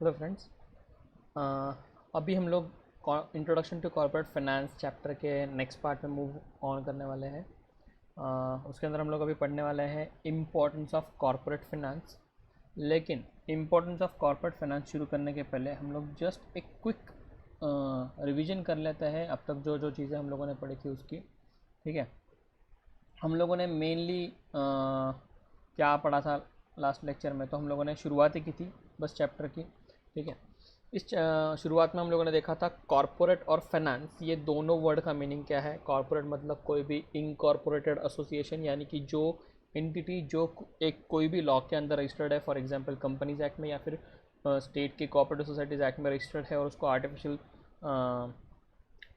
Hello friends. अभी हम लोग introduction to corporate finance chapter के नेक्स्ट पार्ट में मूव ऑन करने वाले हैं। उसके अंदर हम लोग अभी पढ़ने वाले हैं इम्पोर्टेंस ऑफ कॉर्पोरेट फाइनेंस। लेकिन इम्पोर्टेंस ऑफ कॉर्पोरेट फाइनेंस शुरू करने के पहले हम लोग जस्ट एक क्विक रिवीजन कर लेते हैं अब तक जो जो चीज़ें हम लोगों ने पढ़ी थी उसकी। ठीक है, हम लोगों ने मेनली क्या पढ़ा था लास्ट लेक्चर में, तो हम लोगों ने शुरुआत ही की थी बस चैप्टर की। ठीक है, इस शुरुआत में हम लोगों ने देखा था कॉरपोरेट और फाइनेंस, ये दोनों वर्ड का मीनिंग क्या है। कॉरपोरेट मतलब कोई भी इनकॉर्पोरेटेड एसोसिएशन, यानी कि जो एंटिटी जो एक कोई भी लॉ के अंदर रजिस्टर्ड है, फॉर एग्जांपल कंपनीज एक्ट में या फिर स्टेट के कोऑपरेटिव सोसाइटीज़ एक्ट में रजिस्टर्ड है और उसको आर्टिफिशियल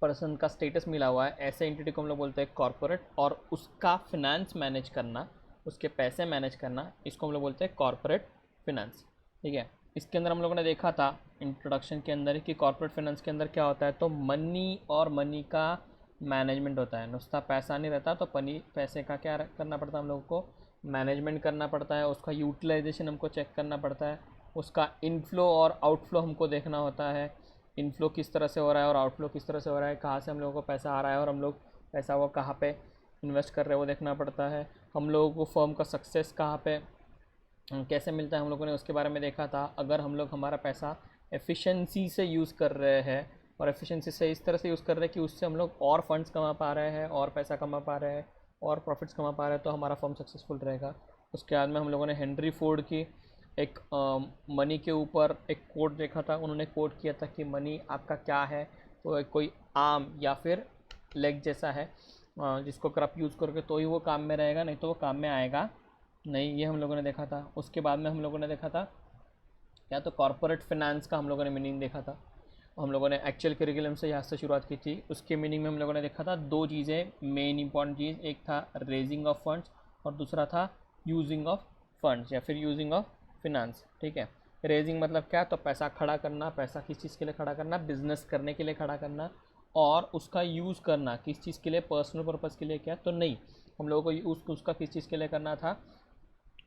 पर्सन का स्टेटस मिला हुआ है, ऐसे एंटिटी को हम लोग बोलते हैं कॉरपोरेट। और उसका फिनेंस मैनेज करना, उसके पैसे मैनेज करना, इसको हम लोग बोलते हैं कॉरपोरेट फिनेंस। ठीक है, इसके अंदर हम लोगों ने देखा था इंट्रोडक्शन के अंदर कि कॉर्पोरेट फाइनेंस के अंदर क्या होता है, तो मनी और मनी का मैनेजमेंट होता है। नुस्ता पैसा नहीं रहता, तो पैसे का क्या करना पड़ता है, हम लोगों को मैनेजमेंट करना पड़ता है, उसका यूटिलाइजेशन हमको चेक करना पड़ता है, उसका इनफ्लो और आउटफ्लो हमको देखना होता है। इनफ्लो किस तरह से हो रहा है और आउटफ्लो किस तरह से हो रहा है, कहाँ से हम लोगों को पैसा आ रहा है और हम लोग पैसा वो कहाँ पे इन्वेस्ट कर रहे हैं वो देखना पड़ता है। हम लोगों को फर्म का सक्सेस कहाँ पे कैसे मिलता है, हम लोगों ने उसके बारे में देखा था। अगर हम लोग हमारा पैसा एफिशिएंसी से यूज़ कर रहे हैं और एफिशिएंसी से इस तरह से यूज़ कर रहे हैं कि उससे हम लोग और फंड्स कमा पा रहे हैं और पैसा कमा पा रहे हैं और प्रॉफिट्स कमा पा रहे हैं, तो हमारा फर्म सक्सेसफुल रहेगा। उसके बाद में हम लोगों ने हेनरी फोर्ड की एक मनी के ऊपर एक कोट देखा था। उन्होंने कोट किया था कि मनी आपका क्या है, तो एक कोई आर्म या फिर लेग जैसा है, जिसको अगर आप यूज़ करोगे तो ही वो काम में रहेगा, नहीं तो वो काम में आएगा नहीं। ये हम लोगों ने देखा था। उसके बाद में हम लोगों ने देखा था या तो कॉर्पोरेट फाइनेंस का हम लोगों ने मीनिंग देखा था। हम लोगों ने एक्चुअल करिकुलम से यहाँ से शुरुआत की थी। उसके मीनिंग में हम लोगों ने देखा था दो चीज़ें मेन इंपॉर्टेंट चीज़, एक था रेजिंग ऑफ फंड्स और दूसरा था यूजिंग ऑफ फंड्स या फिर यूजिंग ऑफ फिनेंस। ठीक है, रेजिंग मतलब क्या, तो पैसा खड़ा करना, पैसा किस चीज़ के लिए खड़ा करना, बिजनेस करने के लिए खड़ा करना। और उसका यूज़ करना किस चीज़ के लिए, पर्सनल पर्पज़ के लिए क्या, तो नहीं, हम लोगों को उसका किस चीज़ के लिए करना था,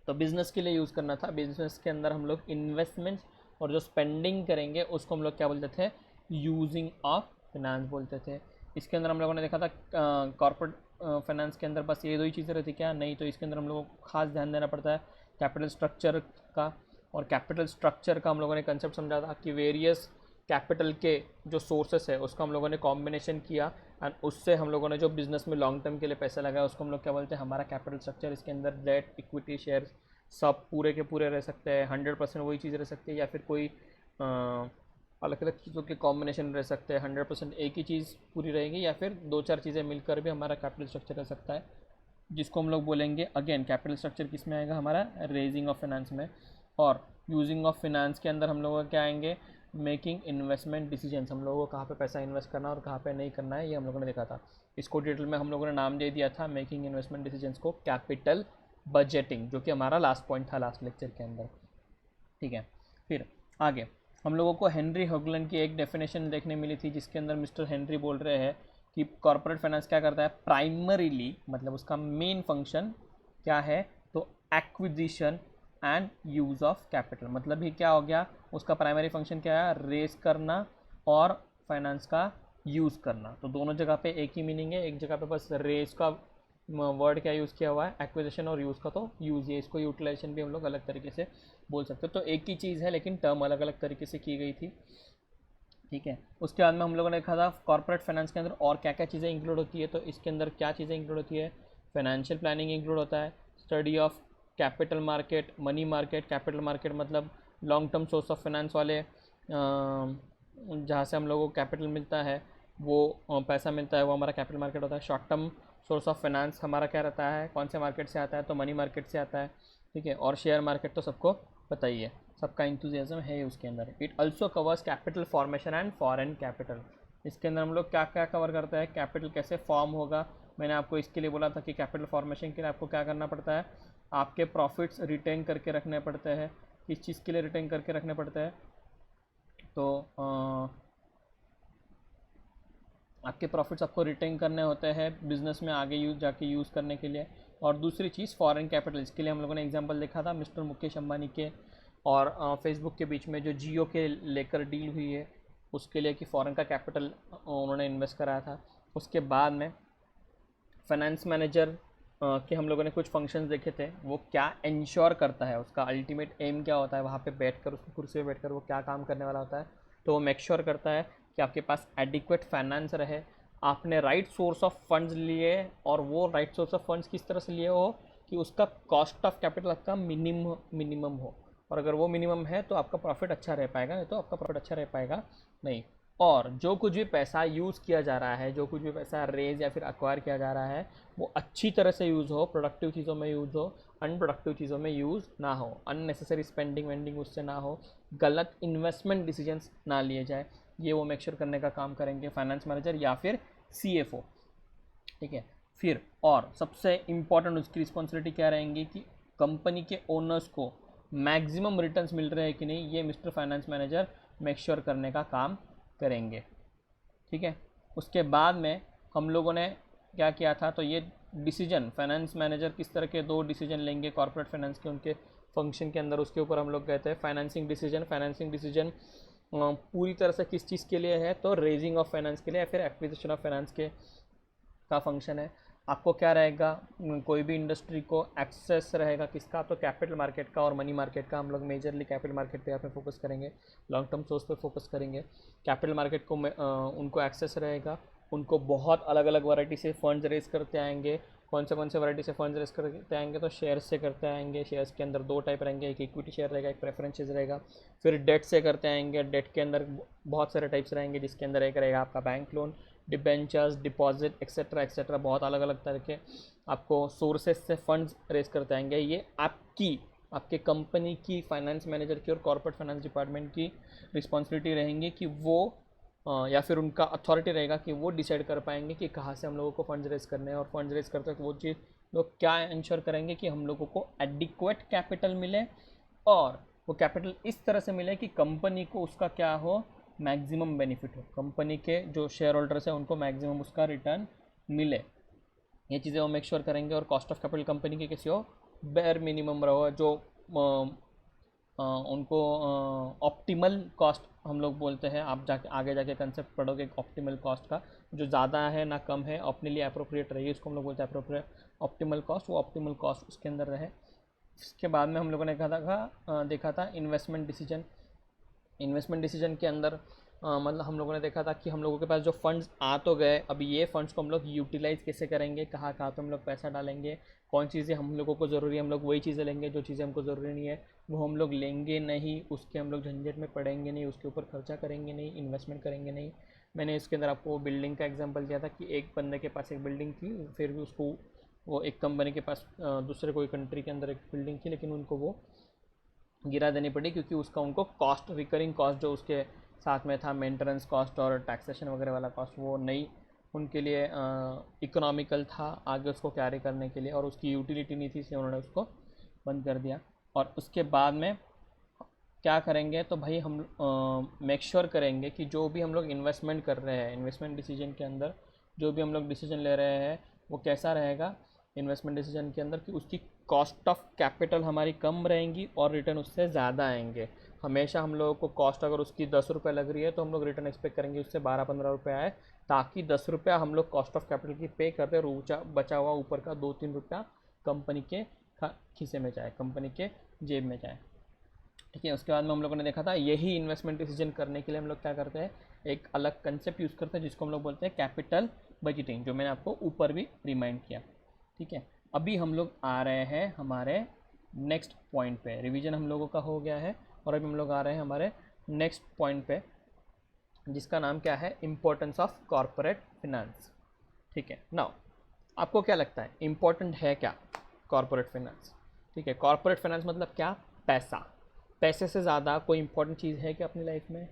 तो बिज़नेस के लिए यूज़ करना था। बिज़नेस के अंदर हम लोग इन्वेस्टमेंट्स और जो स्पेंडिंग करेंगे उसको हम लोग क्या बोलते थे, यूजिंग ऑफ फिनेंस बोलते थे। इसके अंदर हम लोगों ने देखा था कॉर्पोरेट फाइनेंस के अंदर बस ये दो ही चीज़ें रहती क्या, नहीं, तो इसके अंदर हम लोगों को खास ध्यान देना पड़ता है कैपिटल स्ट्रक्चर का। और कैपिटल स्ट्रक्चर का हम लोगों ने कंसेप्ट समझा था कि वेरियस कैपिटल के जो सोर्सेस है उसका हम लोगों ने कॉम्बिनेशन किया एंड उससे हम लोगों ने जो बिज़नेस में लॉन्ग टर्म के लिए पैसा लगाया उसको हम लोग क्या बोलते हैं, हमारा कैपिटल स्ट्रक्चर। इसके अंदर डेट, इक्विटी, शेयर्स सब पूरे के पूरे रह सकते हैं, 100% वही चीज़ रह सकती है, या फिर कोई अलग अलग चीज़ों के कॉम्बिनेशन रह सकते हैं। 100% एक ही चीज़ पूरी रहेगी या फिर दो चार चीज़ें मिलकर भी हमारा कैपिटल स्ट्रक्चर रह सकता है, जिसको हम लोग बोलेंगे अगेन कैपिटल स्ट्रक्चर किस में आएगा, हमारा रेजिंग ऑफ फाइनेंस में। और यूजिंग ऑफ फाइनेंस के अंदर हम लोग क्या आएंगे, मेकिंग इन्वेस्टमेंट डिसीजंस, हम लोगों को कहाँ पे पैसा इन्वेस्ट करना और कहाँ पे नहीं करना है, ये हम लोगों ने देखा था। इसको डिटेल में हम लोगों ने नाम दे दिया था मेकिंग इन्वेस्टमेंट डिसीजंस को कैपिटल बजटिंग, जो कि हमारा लास्ट पॉइंट था लास्ट लेक्चर के अंदर। ठीक है, फिर आगे हम लोगों को हेनरी होगलन की एक डेफिनेशन देखने मिली थी, जिसके अंदर मिस्टर हेनरी बोल रहे हैं कि कॉर्पोरेट फाइनेंस क्या करता है, प्राइमरीली मतलब उसका मेन फंक्शन क्या है, तो acquisition and use of capital. मतलब ये क्या हो गया, उसका प्राइमरी फंक्शन क्या है, रेस करना और फाइनेंस का यूज़ करना। तो दोनों जगह पे एक ही मीनिंग है, एक जगह पे बस रेस का वर्ड क्या यूज़ किया हुआ है, एक्विजिशन, और यूज़ का तो यूज़ है। इसको यूटिलाइजेशन भी हम लोग अलग तरीके से बोल सकते हो। तो एक ही चीज़ है लेकिन टर्म अलग अलग तरीके से की गई थी। ठीक है, उसके बाद में हम लोगों ने देखा था कॉर्पोरेट फाइनेंस के अंदर और क्या क्या चीज़ें इंक्लूड होती है। तो इसके अंदर क्या चीज़ें इंक्लूड होती है, फाइनेंशियल प्लानिंग इंक्लूड होता है, study of capital market, money market. Capital market मतलब long term source of finance वाले, जहाँ से हम लोगों को कैपिटल मिलता है, वो पैसा मिलता है, वो हमारा कैपिटल मार्केट होता है। Short term source of finance हमारा क्या रहता है, कौन से मार्केट से आता है, तो मनी मार्केट से आता है। ठीक है, और शेयर मार्केट तो सबको पता ही है, सबका इंथुजियाज्म है उसके अंदर। It also covers capital formation and foreign capital. इसके अंदर हम लोग क्या क्या कवर करते हैं, कैपिटल कैसे फॉर्म होगा। मैंने आपको इसके लिए बोला था कि कैपिटल फॉर्मेशन के लिए आपको क्या करना पड़ता है, आपके प्रॉफिट्स रिटेन करके रखने पड़ते हैं। किस चीज़ के लिए रिटेन करके रखने पड़ते हैं, तो आपके प्रॉफिट्स आपको रिटेन करने होते हैं बिजनेस में आगे यूज़ करने के लिए। और दूसरी चीज़ फॉरेन कैपिटल, इसके लिए हम लोगों ने एग्जांपल देखा था मिस्टर मुकेश अंबानी के और फेसबुक के बीच में जो जियो के लेकर डील हुई है उसके लिए कि फ़ॉरेन का कैपिटल उन्होंने इन्वेस्ट कराया था। उसके बाद में फाइनेंस मैनेजर के हम लोगों ने कुछ फंक्शंस देखे थे, वो क्या इंश्योर करता है, उसका अल्टीमेट एम क्या होता है, वहाँ पे बैठकर उसकी कुर्सी पे बैठकर वो क्या काम करने वाला होता है। तो वो मेक श्योर करता है कि आपके पास एडिक्वेट फाइनेंस रहे, आपने राइट सोर्स ऑफ फंड्स लिए, और वो राइट सोर्स ऑफ फंड्स किस तरह से लिए हो कि उसका कॉस्ट ऑफ कैपिटल आपका मिनिमम हो, और अगर वो मिनिमम है तो आपका प्रॉफिट अच्छा रह पाएगा, नहीं तो आपका प्रॉफिट अच्छा रह पाएगा नहीं। और जो कुछ भी पैसा यूज़ किया जा रहा है, जो कुछ भी पैसा रेज या फिर अक्वायर किया जा रहा है, वो अच्छी तरह से यूज़ हो, प्रोडक्टिव चीज़ों में यूज़ हो, अनप्रोडक्टिव चीज़ों में यूज़ ना हो, अननेसेसरी स्पेंडिंग वेंडिंग उससे ना हो, गलत इन्वेस्टमेंट डिसीजंस ना लिए जाए। ये वो मेक श्योर करने का काम करेंगे फाइनेंस मैनेजर या फिर CFO। ठीक है, फिर और सबसे इम्पॉर्टेंट उसकी रिस्पॉन्सिबिलिटी क्या रहेंगी कि कंपनी के ओनर्स को मैक्सिमम रिटर्न्स मिल रहे हैं कि नहीं, ये mister finance manager make sure करने का काम करेंगे। ठीक है, उसके बाद में हम लोगों ने क्या किया था, तो ये डिसीजन फाइनेंस मैनेजर किस तरह के 2 डिसीजन लेंगे कॉर्पोरेट फाइनेंस के उनके फंक्शन के अंदर, उसके ऊपर हम लोग कहते हैं फाइनेंसिंग डिसीजन पूरी तरह से किस चीज़ के लिए है, तो रेजिंग ऑफ फाइनेंस के लिए या फिर एक्विजिशन ऑफ फाइनेंस के का फंक्शन है। आपको क्या रहेगा, कोई भी इंडस्ट्री को एक्सेस रहेगा किसका, तो कैपिटल मार्केट का और मनी मार्केट का। हम लोग मेजरली कैपिटल मार्केट पे यहाँ पे फोकस करेंगे, लॉन्ग टर्म सोर्स पे फोकस करेंगे। कैपिटल मार्केट को उनको एक्सेस रहेगा, उनको बहुत अलग अलग वैरायटी से फंड्स रेज करते आएंगे। कौन से वैरायटी से फंड्स रेज करते आएंगे, तो शेयर्स से करते आएंगे। शेयर्स के अंदर 2 टाइप रहेंगे, एक इक्विटी शेयर रहेगा, एक प्रेफरेंस शेयर रहेगा। फिर डेट से करते आएंगे, डेट के अंदर बहुत सारे टाइप्स रहेंगे, जिसके अंदर एक रहेगा आपका bank loan, debentures, deposit etcetera, बहुत अलग अलग तरह के आपको सोर्सेज से फंड्स रेज करते आएंगे। ये आपके कंपनी की फाइनेंस मैनेजर की और कॉर्पोरेट फाइनेंस डिपार्टमेंट की रिस्पॉन्सिबिलिटी रहेंगी कि वो या फिर उनका अथॉरिटी रहेगा कि वो डिसाइड कर पाएंगे कि कहाँ से हम लोगों को फंड्स रेज करने हैं। और फंड्स रेज करते वक्त वो चीज़ लोग क्या इंश्योर करेंगे कि हम लोगों को एडिक्वेट कैपिटल मिले, और वो कैपिटल इस तरह से मिले कि कंपनी को उसका क्या हो, मैक्सिमम बेनिफिट हो, कंपनी के जो शेयर होल्डर्स हैं उनको मैक्सिमम उसका रिटर्न मिले। ये चीज़ें वो मेक श्योर करेंगे। और कॉस्ट ऑफ कैपिटल कंपनी की कैसी हो, बेयर मिनिमम रहो, जो उनको ऑप्टिमल कॉस्ट हम लोग बोलते हैं। आप जाके आगे जाके कंसेप्ट पढ़ोगे ऑप्टिमल कॉस्ट का, जो ज़्यादा है ना कम है, अपने लिए अप्रोप्रिएट रही है, इसको हम लोग बोलते हैं अप्रोप्रिएट ऑप्टिमल कॉस्ट। वो ऑप्टिमल कॉस्ट उसके अंदर रहे। इसके बाद में हम लोगों ने देखा था इन्वेस्टमेंट डिसीजन के अंदर मतलब हम लोगों ने देखा था कि हम लोगों के पास जो फंड्स आ तो गए, अब ये फंड्स को हम लोग यूटिलाइज़ कैसे करेंगे, कहाँ कहाँ पे हम लोग पैसा डालेंगे, कौन चीज़ें हम लोगों को ज़रूरी है हम लोग वही चीज़ें लेंगे, जो चीज़ें हमको ज़रूरी नहीं है वो हम लोग लेंगे नहीं, उसके हम लोग झंझट में पड़ेंगे नहीं, उसके ऊपर खर्चा करेंगे नहीं, इन्वेस्टमेंट करेंगे नहीं। मैंने इसके अंदर आपको बिल्डिंग का एग्जाम्पल दिया था कि एक बंदे के पास एक बिल्डिंग थी, फिर भी उसको वो एक कंपनी के पास दूसरे कोई कंट्री के अंदर एक बिल्डिंग थी, लेकिन उनको वो गिरा देनी पड़ी क्योंकि उसका उनको कॉस्ट, रिकरिंग कॉस्ट जो उसके साथ में था, मेंटेनेंस कॉस्ट और टैक्सेशन वगैरह वाला कॉस्ट, वो नहीं उनके लिए इकोनॉमिकल था आगे उसको कैरी करने के लिए, और उसकी यूटिलिटी नहीं थी, इसलिए उन्होंने उसको बंद कर दिया। और उसके बाद में क्या करेंगे, तो भाई हम मेक श्योर करेंगे कि जो भी हम लोग इन्वेस्टमेंट कर रहे हैं, इन्वेस्टमेंट डिसीजन के अंदर जो भी हम लोग डिसीजन ले रहे हैं वो कैसा रहेगा इन्वेस्टमेंट डिसीजन के अंदर, कि उसकी कॉस्ट ऑफ कैपिटल हमारी कम रहेंगी और रिटर्न उससे ज़्यादा आएंगे। हमेशा हम लोगों को कॉस्ट अगर उसकी 10 रुपये लग रही है तो हम लोग रिटर्न एक्सपेक्ट करेंगे उससे 12-15 रुपये आए, ताकि 10 रुपया हम लोग कॉस्ट ऑफ कैपिटल की पे करते हैं, बचा हुआ ऊपर का 2-3 रुपया कंपनी के खीसे में जाए, कंपनी के जेब में जाए। ठीक है, उसके बाद में हम लोगों ने देखा था यही इन्वेस्टमेंट डिसीजन करने के लिए हम लोग क्या करते हैं, एक अलग कंसेप्ट यूज़ करते हैं जिसको हम लोग बोलते हैं कैपिटल बजटिंग, जो मैंने आपको ऊपर भी रिमाइंड किया। ठीक है, अभी हम लोग आ रहे हैं हमारे नेक्स्ट पॉइंट पे, रिवीजन हम लोगों का हो गया है और अभी हम लोग आ रहे हैं हमारे नेक्स्ट पॉइंट पे, जिसका नाम क्या है, इम्पोर्टेंस ऑफ कॉरपोरेट फिनेंस। ठीक है, नाउ आपको क्या लगता है इम्पोर्टेंट है क्या कॉरपोरेट फाइनेंस? ठीक है, कॉरपोरेट फाइनेंस मतलब क्या, पैसा, पैसे से ज़्यादा कोई इंपॉर्टेंट चीज़ है कि अपनी लाइफ में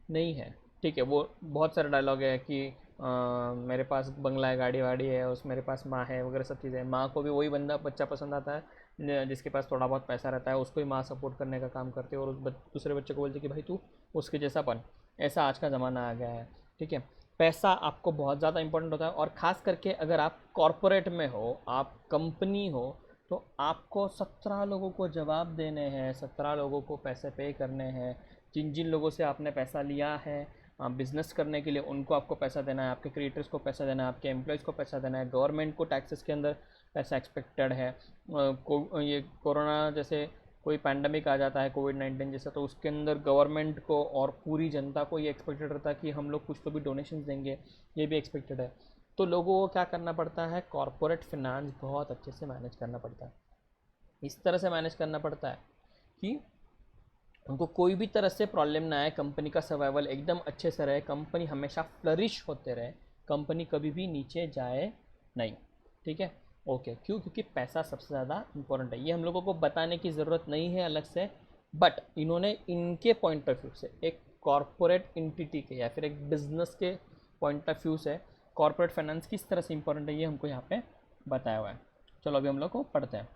नहीं है। ठीक है, वो बहुत सारे डायलॉग है कि मेरे पास बंगला है, गाड़ी वाड़ी है, उस मेरे पास माँ है वगैरह सब चीज़ें। माँ को भी वही बच्चा पसंद आता है जिसके पास थोड़ा बहुत पैसा रहता है, उसको ही माँ सपोर्ट करने का काम करती है और दूसरे बच्चे को बोलती है कि भाई तू उसके जैसा बन। ऐसा आज का ज़माना आ गया है। ठीक है, पैसा आपको बहुत ज़्यादा इंपॉर्टेंट होता है, और ख़ास करके अगर आप कॉरपोरेट में हो, आप कंपनी हो, तो आपको 17 लोगों को जवाब देने हैं, 17 लोगों को पैसे पे करने हैं। जिन जिन लोगों से आपने पैसा लिया है बिज़नेस करने के लिए, उनको आपको पैसा देना है, आपके क्रिएटर्स को पैसा देना है, आपके एम्प्लॉयज़ को पैसा देना है, गवर्नमेंट को टैक्सेस के अंदर पैसा एक्सपेक्टेड है। ये कोरोना जैसे कोई पैंडमिक आ जाता है, कोविड-19 जैसा, तो उसके अंदर गवर्नमेंट को और पूरी जनता को ये एक्सपेक्टेड रहता है कि हम लोग कुछ तो भी डोनेशंस देंगे, ये भी एक्सपेक्टेड है। तो लोगों को क्या करना पड़ता है, कॉरपोरेट फिनांस बहुत अच्छे से मैनेज करना पड़ता है। इस तरह से मैनेज करना पड़ता है कि उनको कोई भी तरह से प्रॉब्लम ना आए, कंपनी का सर्वाइवल एकदम अच्छे से रहे, कंपनी हमेशा फ्लरिश होते रहे, कंपनी कभी भी नीचे जाए नहीं। ठीक है, ओके। क्यों? क्योंकि पैसा सबसे ज़्यादा इंपॉर्टेंट है। ये हम लोगों को बताने की ज़रूरत नहीं है अलग से, बट इन्होंने इनके पॉइंट ऑफ व्यू से, एक कॉरपोरेट इंटिटी के या फिर एक बिजनेस के पॉइंट ऑफ व्यू से कॉरपोरेट फाइनेंस किस तरह से इंपॉर्टेंट है, ये हमको यहाँ पे बताया हुआ है। चलो अभी हम लोग को पढ़ते हैं।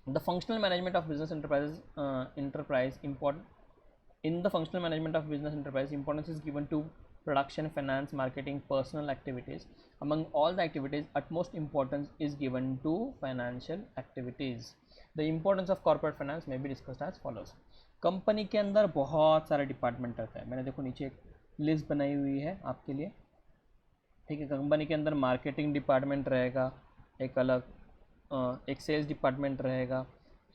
The functional management of business enterprise important in the functional management of business enterprise, importance is given to production, finance, marketing, personal activities. Among all the activities, utmost importance is given to financial activities. The importance of corporate finance may be discussed as follows. Company के अंदर बहुत सारे department रहते हैं। मैंने देखो नीचे एक लिस्ट बनाई हुई है आपके लिए। ठीक है, कंपनी के अंदर मार्केटिंग डिपार्टमेंट रहेगा एक अलग, एक सेल्स डिपार्टमेंट रहेगा,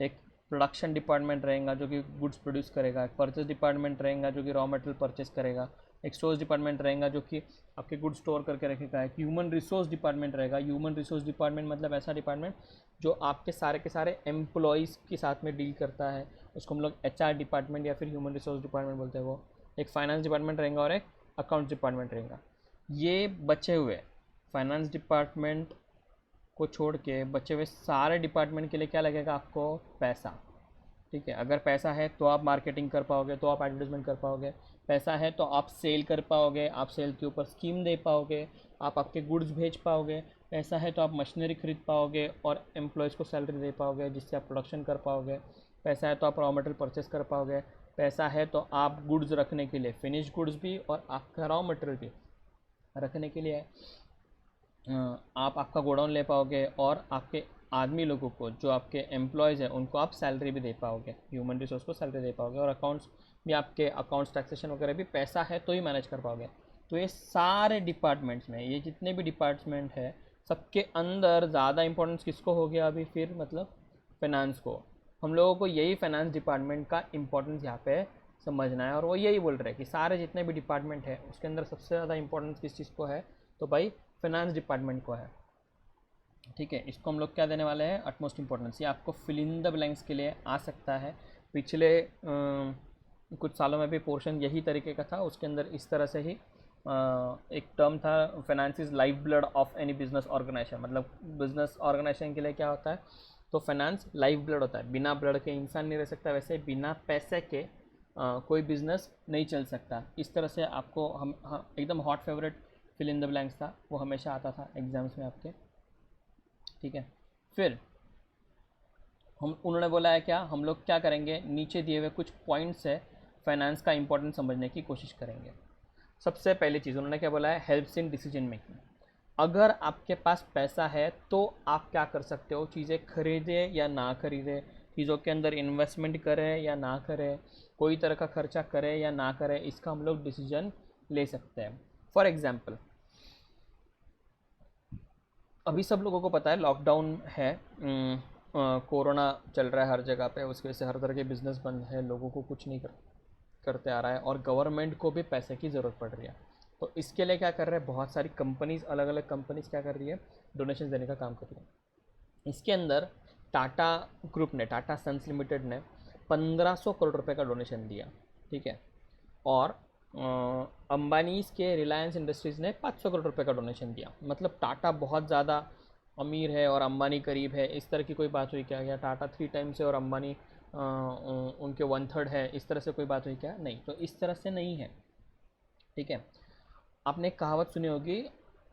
एक प्रोडक्शन डिपार्टमेंट रहेगा जो कि गुड्स प्रोड्यूस करेगा, एक परचेस डिपार्टमेंट रहेगा जो कि रॉ मटेरियल परचेस करेगा, एक स्टोर्स डिपार्टमेंट रहेगा जो कि आपके गुड्स स्टोर करके रखेगा, एक ह्यूमन रिसोर्स डिपार्टमेंट रहेगा। ह्यूमन रिसोर्स डिपार्टमेंट मतलब ऐसा डिपार्टमेंट जो आपके सारे के सारे एम्प्लॉयज़ के साथ में डील करता है, उसको हम लोग HR डिपार्टमेंट या फिर ह्यूमन रिसोर्स डिपार्टमेंट बोलते हैं। वो एक फाइनेंस डिपार्टमेंट रहेगा और एक अकाउंट्स डिपार्टमेंट रहेगा। ये बचे हुए फाइनेंस डिपार्टमेंट को छोड़ के बचे हुए सारे डिपार्टमेंट के लिए क्या लगेगा आपको? पैसा। ठीक है, अगर पैसा है तो आप मार्केटिंग कर पाओगे, तो आप एडवर्टाइजमेंट कर पाओगे, पैसा है तो आप सेल कर पाओगे, आप सेल के ऊपर स्कीम दे पाओगे, आप आपके गुड्स भेज पाओगे, पैसा है तो आप मशीनरी खरीद पाओगे और एम्प्लॉयज़ को सैलरी दे पाओगे जिससे आप प्रोडक्शन कर पाओगे, पैसा है तो आप रॉ मटेरियल परचेस कर पाओगे, पैसा है तो आप गुड्स रखने के लिए, फिनिश गुड्स भी और आपका रॉ मटेरियल भी रखने के लिए आप आपका गोडाउन ले पाओगे और आपके आदमी लोगों को, जो आपके एम्प्लॉयज़ हैं, उनको आप सैलरी भी दे पाओगे, ह्यूमन रिसोर्स को सैलरी दे पाओगे, और अकाउंट्स भी, आपके अकाउंट्स टैक्सेशन वगैरह भी पैसा है तो ही मैनेज कर पाओगे। तो ये सारे डिपार्टमेंट्स में, ये जितने भी डिपार्टमेंट है, सबके अंदर ज़्यादा इंपॉर्टेंस किसको हो गया अभी फिर, मतलब फाइनेंस को। हम लोगों को यही फाइनेंस डिपार्टमेंट का इम्पोर्टेंस यहाँ पे समझना है, और वो यही बोल रहे हैं कि सारे जितने भी डिपार्टमेंट है उसके अंदर सबसे ज़्यादा इंपॉर्टेंस किस चीज़ को है, तो भाई फाइनेंस डिपार्टमेंट को है। ठीक है, इसको हम लोग क्या देने वाले हैं? Utmost importance. ये आपको फिल इन द ब्लैंक्स के लिए आ सकता है। पिछले कुछ सालों में भी पोर्शन यही तरीके का था, उसके अंदर इस तरह से ही एक टर्म था, finance is life blood of any business organisation. मतलब बिजनेस ऑर्गेनाइजेशन के लिए क्या होता है, तो फाइनेंस लाइफ ब्लड होता है। बिना ब्लड के इंसान नहीं रह सकता, वैसे बिना पैसे के कोई बिजनेस नहीं चल सकता। इस तरह से आपको हम एकदम hot favourite fill in the blanks था, वो हमेशा आता था एग्जाम्स में आपके। ठीक है, फिर उन्होंने बोला है क्या, हम लोग क्या करेंगे, नीचे दिए हुए कुछ पॉइंट्स है फाइनेंस का इंपॉर्टेंस समझने की कोशिश करेंगे। सबसे पहली चीज़ उन्होंने क्या बोला है, हेल्प्स इन डिसीजन मेकिंग। अगर आपके पास पैसा है तो आप क्या कर सकते हो, चीज़ें खरीदें या ना खरीदें, चीज़ों के अंदर इन्वेस्टमेंट करें या ना करें, कोई तरह का खर्चा करें या ना करें, इसका हम लोग डिसीजन ले सकते हैं। फॉर एग्ज़ाम्पल, अभी सब लोगों को पता है लॉकडाउन है, कोरोना चल रहा है हर जगह पे, उसकी वजह से हर तरह के बिजनेस बंद है, लोगों को कुछ नहीं करते आ रहा है, और गवर्नमेंट को भी पैसे की ज़रूरत पड़ रही है। तो इसके लिए क्या कर रहे हैं, बहुत सारी कंपनीज़, अलग अलग कंपनीज़ क्या कर रही है, डोनेशन देने का काम कर रही है। इसके अंदर टाटा ग्रुप ने, टाटा सन्स लिमिटेड ने 1500 करोड़ रुपए का डोनेशन दिया। ठीक है, और अंबानीज़ के रिलायंस इंडस्ट्रीज़ ने 500 करोड़ रुपए का डोनेशन दिया। मतलब टाटा बहुत ज़्यादा अमीर है और अंबानी करीब है, इस तरह की कोई बात हुई क्या? टाटा 3 टाइम्स है और अंबानी उनके 1/3 है, इस तरह से कोई बात हुई क्या? नहीं, तो इस तरह से नहीं है। ठीक है, आपने कहावत सुनी होगी,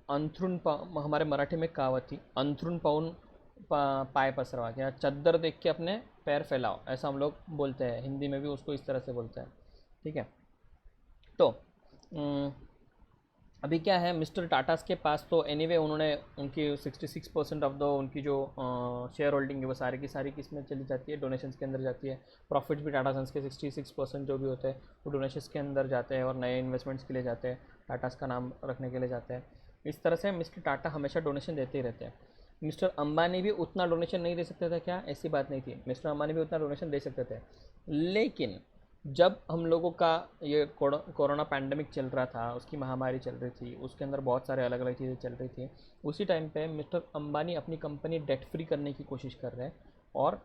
अंथरुण हमारे मराठी में कहावत थी, अंथरुण पाऊन पाय पसरवा, क्या चद्दर देख के अपने पैर फैलाओ, ऐसा हम लोग बोलते हैं, हिंदी में भी उसको इस तरह से बोलते हैं। ठीक है, तो अभी क्या है, मिस्टर टाटास के पास तो एनीवे उन्होंने उनकी 66% ऑफ द उनकी जो शेयर होल्डिंग है वो सारी की सारी किस में चली जाती है, डोनेशंस के अंदर जाती है। प्रॉफिट्स भी टाटा सन्स के 66% जो भी होते हैं वो डोनेशंस के अंदर जाते हैं और नए इन्वेस्टमेंट्स के लिए जाते हैं, टाटास का नाम रखने के लिए जाते हैं। इस तरह से मिस्टर टाटा हमेशा डोनेशन देते ही रहते हैं। मिस्टर अंबानी भी उतना डोनेशन नहीं दे सकते थे क्या? ऐसी बात नहीं थी, मिस्टर अंबानी भी उतना डोनेशन दे सकते थे। लेकिन जब हम लोगों का ये कोरोना पैंडमिक चल रहा था, उसकी महामारी चल रही थी, उसके अंदर बहुत सारे अलग अलग चीज़ें चल रही थी, उसी टाइम पे मिस्टर अंबानी अपनी कंपनी डेट फ्री करने की कोशिश कर रहे हैं। और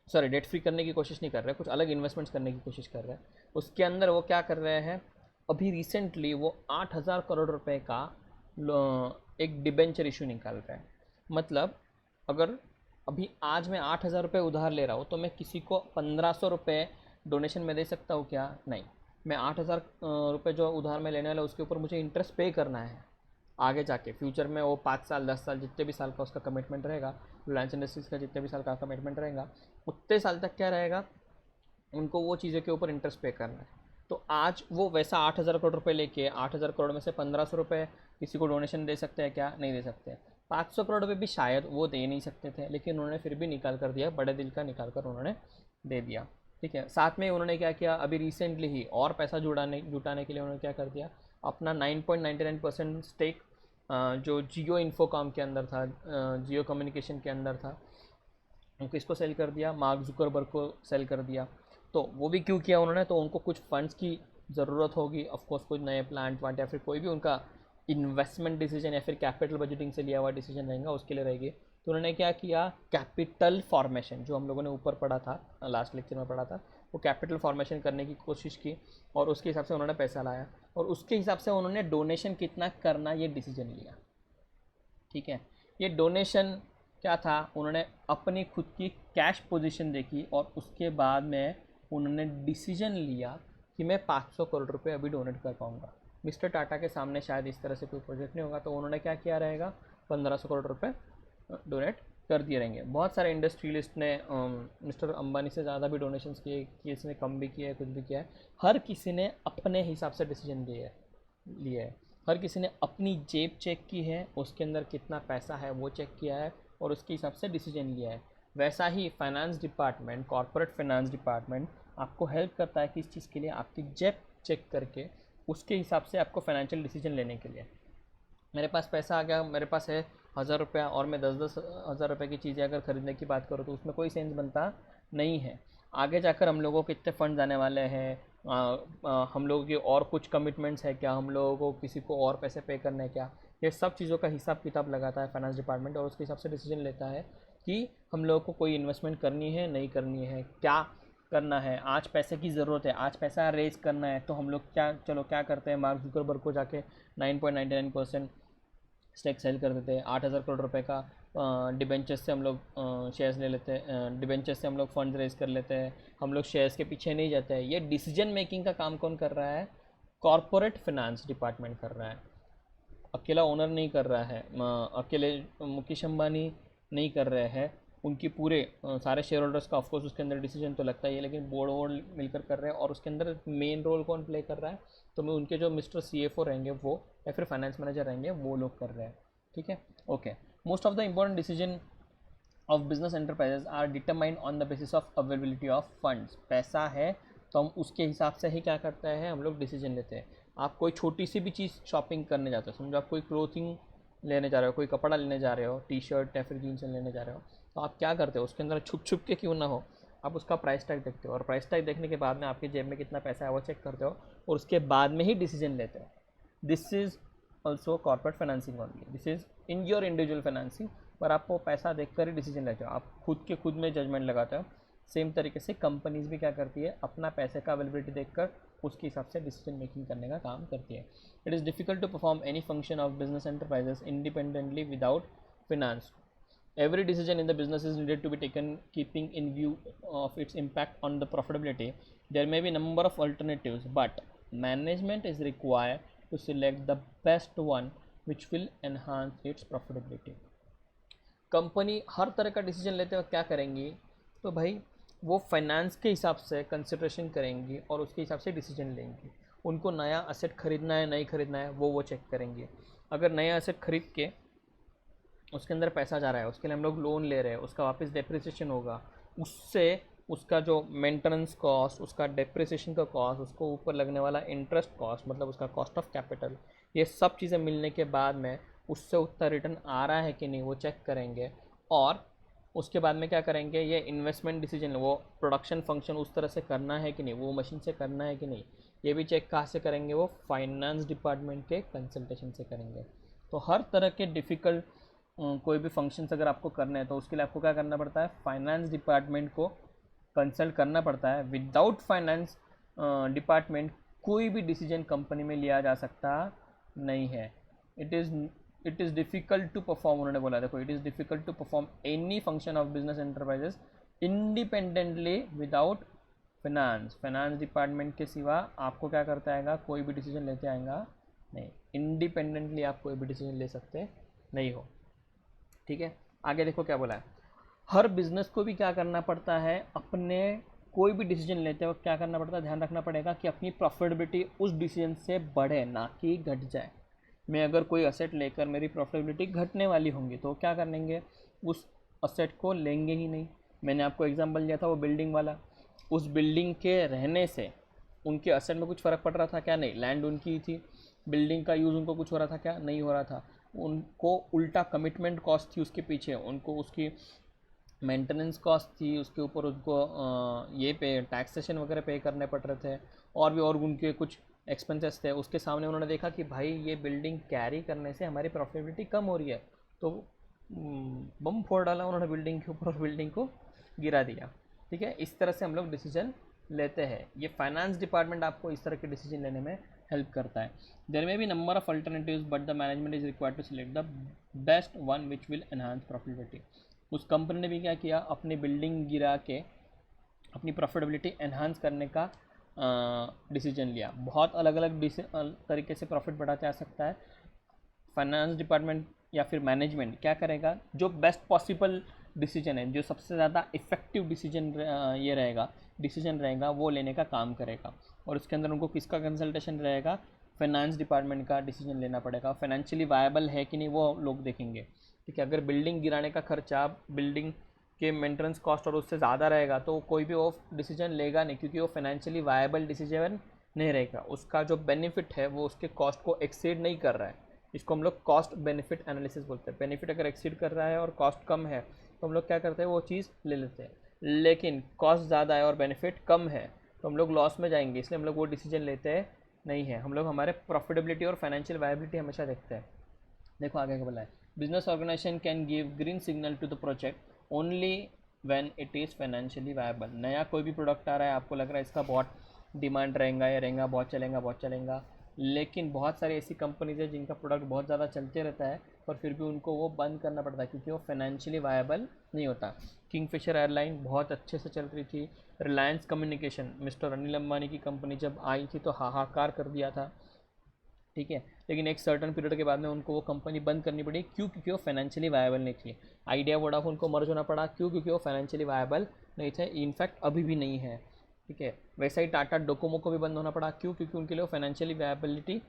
सॉरी, डेट फ्री करने की कोशिश नहीं कर रहे, कुछ अलग इन्वेस्टमेंट्स करने की कोशिश कर रहे हैं। उसके अंदर वो क्या कर रहे हैं, अभी रिसेंटली वो 8,000 करोड़ रुपए का एक डिबेंचर इशू निकाल रहे हैं। मतलब अगर अभी आज मैं 8,000 रुपये उधार ले रहा हूँ तो मैं किसी को 1,500 रुपये डोनेशन में दे सकता हूँ क्या? नहीं, मैं 8,000 रुपये जो उधार में लेने वाला उसके ऊपर मुझे इंटरेस्ट पे करना है आगे जाके फ्यूचर में। वो 5 साल 10 साल जितने भी साल का उसका कमिटमेंट रहेगा, रिलायंस इंडस्ट्रीज़ का जितने भी साल का कमिटमेंट रहेगा, उतने साल तक क्या रहेगा, उनको वो चीज़ों के ऊपर इंटरेस्ट पे करना है। तो आज वो वैसा 8,000 करोड़ रुपये लेके 8,000 करोड़ में से 1,500 रुपये किसी को डोनेशन दे सकते हैं क्या? नहीं दे सकते। 500 करोड़ रुपये भी शायद वो दे नहीं सकते थे, लेकिन उन्होंने फिर भी निकाल कर दिया, बड़े दिल का निकाल कर उन्होंने दे दिया। ठीक है, साथ में उन्होंने क्या किया, अभी रिसेंटली ही और पैसा जुटाने के लिए उन्होंने क्या कर दिया, अपना 9.99% स्टेक जो जियो इन्फोकॉम के अंदर था, जियो कम्युनिकेशन के अंदर था, उनको इसको सेल कर दिया, मार्क जुकरबर्ग को सेल कर दिया। तो वो भी क्यों किया उन्होंने, तो उनको कुछ फंड्स की ज़रूरत होगी ऑफकोर्स, कुछ नए प्लांट वांट या फिर कोई भी उनका इन्वेस्टमेंट डिसीजन या फिर कैपिटल बजटिंग से लिया हुआ डिसीजन रहेगा, उसके लिए रहेगी। तो उन्होंने क्या किया, कैपिटल फॉर्मेशन जो हम लोगों ने ऊपर पढ़ा था, लास्ट लेक्चर में पढ़ा था, वो कैपिटल फॉर्मेशन करने की कोशिश की और उसके हिसाब से उन्होंने पैसा लाया और उसके हिसाब से उन्होंने डोनेशन कितना करना ये डिसीजन लिया। ठीक है, ये डोनेशन क्या था, उन्होंने अपनी खुद की कैश पोजीशन देखी और उसके बाद में उन्होंने डिसीजन लिया कि मैं 500 करोड़ रुपए अभी डोनेट कर पाऊँगा। मिस्टर टाटा के सामने शायद इस तरह से कोई प्रोजेक्ट नहीं होगा, तो उन्होंने क्या किया रहेगा, 1,500 करोड़ रुपए डोनेट कर दिए रहेंगे। बहुत सारे इंडस्ट्रियलिस्ट ने मिस्टर अंबानी से ज़्यादा भी डोनेशंस किए, किसी ने कम भी किया है, कुछ भी किया है। हर किसी ने अपने हिसाब से डिसीजन लिए है। हर किसी ने अपनी जेब चेक की है, उसके अंदर कितना पैसा है वो चेक किया है और उसके हिसाब से डिसीजन लिया है। वैसा ही finance department, corporate finance department आपको हेल्प करता है कि इस चीज़ के लिए आपकी जेब चेक करके उसके हिसाब से आपको फाइनेंशियल डिसीजन लेने के लिए। मेरे पास पैसा आ गया, मेरे पास है 1,000 रुपया और मैं 10,000 की चीज़ें अगर ख़रीदने की बात करूँ तो उसमें कोई सेंस बनता नहीं है। आगे जाकर हम लोगों को कितने फंड आने वाले हैं, हम लोगों की और कुछ कमिटमेंट्स है क्या, हम लोगों को किसी को और पैसे पे करने हैं क्या, ये सब चीज़ों का हिसाब किताब लगाता है फाइनेंस डिपार्टमेंट और उसके हिसाब से डिसीजन लेता है कि हम लोगों को कोई इन्वेस्टमेंट करनी है नहीं करनी है, क्या करना है। आज पैसे की ज़रूरत है, आज पैसा रेज करना है, तो हम लोग क्या करते हैं, मार्क जुकरबर्ग को जाके 9.99% स्टेक सेल कर देते हैं। 8,000 करोड़ रुपए का डिबेंचर्स से हम लोग शेयर्स ले लेते हैं, डिबेंचर्स से हम लोग फंड रेज कर लेते हैं। हम लोग शेयर्स के पीछे नहीं जाते हैं। ये डिसीजन मेकिंग का काम कौन कर रहा है, कॉरपोरेट फाइनेंस डिपार्टमेंट कर रहा है। अकेला ओनर नहीं कर रहा है, अकेले मुकेश अंबानी नहीं कर रहे हैं, उनकी पूरे सारे शेयर होल्डर्स का ऑफकोर्स उसके अंदर डिसीजन तो लगता ही है, लेकिन बोर्ड वोर्ड मिलकर कर रहे हैं। और उसके अंदर मेन रोल कौन प्ले कर रहा है, तो मैं उनके जो मिस्टर CFO रहेंगे वो या फिर फाइनेंस मैनेजर रहेंगे वो लोग कर रहे हैं। ठीक है, okay. Most of the important decision of business enterprises are determined on the basis of availability of funds. पैसा है तो हम उसके हिसाब से ही क्या करते हैं, हम लोग डिसीजन लेते हैं। आप कोई छोटी सी भी चीज़ शॉपिंग करने जाते हो, समझो आप कोई क्लोथिंग लेने जा रहे हो, कोई कपड़ा लेने जा रहे हो, टी-शर्ट या फिर जीन्स लेने जा रहे हो, तो आप क्या करते हो, उसके अंदर छुप छुप के क्यों ना हो, आप उसका प्राइस टैग देखते हो और प्राइस टैग देखने के बाद में आपकी जेब में कितना पैसा है वो चेक करते हो और उसके बाद में ही डिसीजन लेते हो। This is also corporate financing only, this is in your individual financing, पर आपको पैसा देखकर ही डिसीजन लेते हो, आप खुद में जजमेंट लगाते हो। सेम तरीके से कंपनीज भी क्या करती है, अपना पैसे का अवेलेबिलिटी देखकर उसके हिसाब से डिसीजन मेकिंग करने का काम करती है। It is difficult to perform any function of business enterprises independently without finance. Every decision in the business is needed to be taken keeping in view of its impact on the profitability. There may be a number of alternatives, but management is required to select the best one which will enhance its profitability. Company हर तरह का decision लेते वक्त क्या करेंगी, तो भाई वो फाइनेंस के हिसाब से कंसिड्रेशन करेंगी और उसके हिसाब से डिसीजन लेंगी। उनको नया असेट खरीदना है नहीं खरीदना है वो चेक करेंगे। अगर नया असेट खरीद के उसके अंदर पैसा जा रहा है, उसके लिए हम लोग लोन ले रहे हैं, उसका वापस डेप्रिसिएशन होगा, उससे उसका जो मेंटेनेंस कॉस्ट, उसका डेप्रिसिएशन का कॉस्ट, उसको ऊपर लगने वाला इंटरेस्ट कॉस्ट, मतलब उसका कॉस्ट ऑफ कैपिटल, ये सब चीज़ें मिलने के बाद में उससे उतना रिटर्न आ रहा है कि नहीं वो चेक करेंगे। और उसके बाद में क्या करेंगे, ये इन्वेस्टमेंट डिसीजन, वो प्रोडक्शन फंक्शन उस तरह से करना है कि नहीं, वो मशीन से करना है कि नहीं, ये भी चेक कहाँ से करेंगे, वो फाइनेंस डिपार्टमेंट के कंसल्टेशन से करेंगे। तो हर तरह के डिफ़िकल्ट कोई भी फंक्शंस अगर आपको करने हैं तो उसके लिए आपको क्या करना पड़ता है, फाइनेंस डिपार्टमेंट को कंसल्ट करना पड़ता है। विदाउट फाइनेंस डिपार्टमेंट कोई भी डिसीजन कंपनी में लिया जा सकता नहीं है। It is difficult to perform, उन्होंने बोला देखो, it is difficult to perform any function of business enterprises independently without finance department के सिवा आपको क्या करता आएगा, कोई भी डिसीजन लेते आएगा नहीं। इंडिपेंडेंटली आप कोई भी डिसीजन ले सकते नहीं हो। ठीक है, आगे देखो क्या बोला है, हर बिजनेस को भी क्या करना पड़ता है, अपने कोई भी डिसीजन लेते वक्त क्या करना पड़ता है, ध्यान रखना पड़ेगा कि अपनी प्रॉफिटेबिलिटी उस डिसीजन से बढ़े ना कि घट जाए। मैं अगर कोई असेट लेकर मेरी प्रॉफिटेबिलिटी घटने वाली होंगी तो क्या करेंगे, उस असेट को लेंगे ही नहीं। मैंने आपको एग्जांपल दिया था वो बिल्डिंग वाला, उस बिल्डिंग के रहने से उनके असेट में कुछ फ़र्क पड़ रहा था क्या, नहीं। लैंड उनकी ही थी, बिल्डिंग का यूज़ उनको कुछ हो रहा था क्या, नहीं हो रहा था। उनको उल्टा कमिटमेंट कॉस्ट थी उसके पीछे, उनको उसकी मेंटेनेंस कॉस्ट थी, उसके ऊपर उनको ये पे टैक्सेशन वगैरह पे करने पड़ रहे थे, और भी और उनके कुछ एक्सपेंसेस थे। उसके सामने उन्होंने देखा कि भाई ये बिल्डिंग कैरी करने से हमारी प्रॉफिटेबिलिटी कम हो रही है, तो बम फोड़ डाला उन्होंने बिल्डिंग के ऊपर और बिल्डिंग को गिरा दिया। ठीक है, इस तरह से हम लोग डिसीजन लेते हैं। ये फाइनेंस डिपार्टमेंट आपको इस तरह के डिसीजन लेने में हेल्प करता है। There may be number of alternatives but the management is required to select the best one which will enhance profitability. उस कंपनी ने भी क्या किया, अपनी बिल्डिंग गिरा के अपनी प्रॉफिटेबिलिटी एनहांस करने का डिसीजन लिया। बहुत अलग अलग तरीके से प्रॉफिट बढ़ाया जा सकता है। फाइनेंस डिपार्टमेंट या फिर मैनेजमेंट क्या करेगा, जो बेस्ट पॉसिबल डिसीजन है, जो सबसे ज़्यादा इफ़ेक्टिव डिसीजन रहेगा वो लेने का काम करेगा। और उसके अंदर उनको किसका कंसल्टेशन रहेगा, फाइनेंस डिपार्टमेंट का डिसीजन लेना पड़ेगा। फाइनेंशियली वायबल है कि नहीं वो लोग देखेंगे। ठीक है, अगर बिल्डिंग गिराने का खर्चा बिल्डिंग के मेंटेनेंस कॉस्ट और उससे ज़्यादा रहेगा तो कोई भी वो डिसीजन लेगा नहीं, क्योंकि वो फाइनेंशियली वायबल डिसीजन नहीं रहेगा। उसका जो बेनिफिट है वो उसके कॉस्ट को एक्सीड नहीं कर रहा है। इसको हम लोग कॉस्ट बेनिफिट एनालिसिस बोलते हैं। बेनिफिट अगर एक्सीड कर रहा है और कॉस्ट कम है तो हम लोग क्या करते हैं, वो चीज़ ले लेते हैं। लेकिन कॉस्ट ज़्यादा है और बेनिफिट कम है तो हम लोग लॉस में जाएंगे, इसलिए हम लोग वो डिसीजन लेते हैं नहीं है। हम लोग हमारे प्रॉफिटेबिलिटी और फाइनेंशियल वायबिलिटी हमेशा देखते हैं। देखो आगे क्या बोला है, business organisation can give green signal to the project only when it is financially viable. नया कोई भी प्रोडक्ट आ रहा है, आपको लग रहा है इसका बहुत डिमांड रहेगा, ये रहेगा, बहुत चलेगा, लेकिन बहुत सारी ऐसी कंपनीज है जिनका प्रोडक्ट बहुत ज़्यादा चलते रहता है पर फिर भी उनको वो बंद करना पड़ता है क्योंकि वो फाइनेंशियली वायबल नहीं होता। किंगफिशर एयरलाइन बहुत अच्छे से चल रही थी। रिलायंस कम्युनिकेशन मिस्टर अनिल अंबानी की कंपनी जब आई थी तो हाहाकार कर दिया था। ठीक है, लेकिन एक सर्टन पीरियड के बाद में उनको वो कंपनी बंद करनी पड़ी। क्यों? क्योंकि वो फाइनेंशियली वायबल नहीं थी। आइडिया वोडाफोन को मर्ज होना पड़ा। क्यों? क्योंकि वो फाइनेंशियली वायबल नहीं थे, इनफैक्ट अभी भी नहीं है। ठीक है, वैसा ही टाटा डोकोमो को भी बंद होना पड़ा। क्यों? क्योंकि उनके लिए फाइनेंशियली वायबिलिटी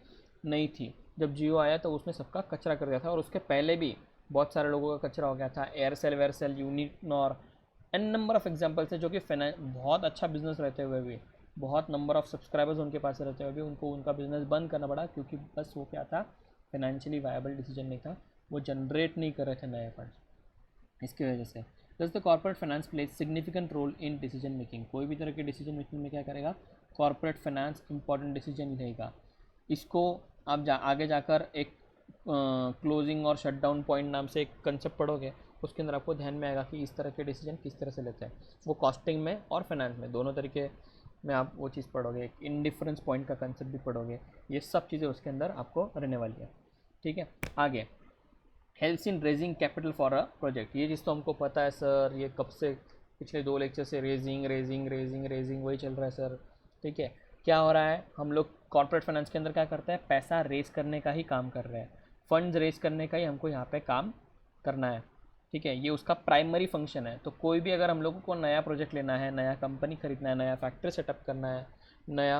नहीं थी। जब जियो आया तो उसने सबका कचरा कर दिया था, और उसके पहले भी बहुत सारे लोगों का कचरा हो गया था। एयरसेल, वेयरसेल, Uninor, an number of examples है जो कि बहुत अच्छा बिजनेस रहते हुए भी, बहुत नंबर ऑफ सब्सक्राइबर्स उनके पास रहते हुए भी उनको उनका बिजनेस बंद करना पड़ा क्योंकि बस वो क्या था, फाइनेंशियली वायबल डिसीजन नहीं था, वो जनरेट नहीं कर रहे थे नए फंड्स। इसकी वजह से thus the corporate finance plays significant role in decision making. कोई भी तरह के डिसीजन मेकिंग में क्या करेगा, कॉर्पोरेट फाइनेंस इंपॉर्टेंट डिसीजन लेगा। इसको आप आगे जाकर एक क्लोजिंग और शटडाउन पॉइंट नाम से एक कंसेप्ट पढ़ोगे, उसके अंदर आपको ध्यान में आएगा कि इस तरह के डिसीजन किस तरह से लेते हैं। वो कॉस्टिंग में और फाइनेंस में दोनों तरीके में आप वो चीज़ पढ़ोगे। एक इंडिफरेंस पॉइंट का कंसेप्ट भी पढ़ोगे। ये सब चीज़ें उसके अंदर आपको रहने वाली है। ठीक है, आगे helps in raising capital for a project. ये चीज़ तो हमको पता है सर, ये कब से पिछले 2 लेक्चर से रेजिंग वही चल रहा है सर। ठीक है, क्या हो रहा है, हम लोग कॉर्पोरेट फाइनेंस के अंदर क्या करते हैं, पैसा रेज करने का ही काम कर रहे हैं। फंड्स रेज करने का ही हमको यहाँ पे काम करना है। ठीक है, ये उसका प्राइमरी फंक्शन है। तो कोई भी अगर हम लोगों को नया प्रोजेक्ट लेना है, नया कंपनी खरीदना है, नया फैक्ट्री सेटअप करना है, नया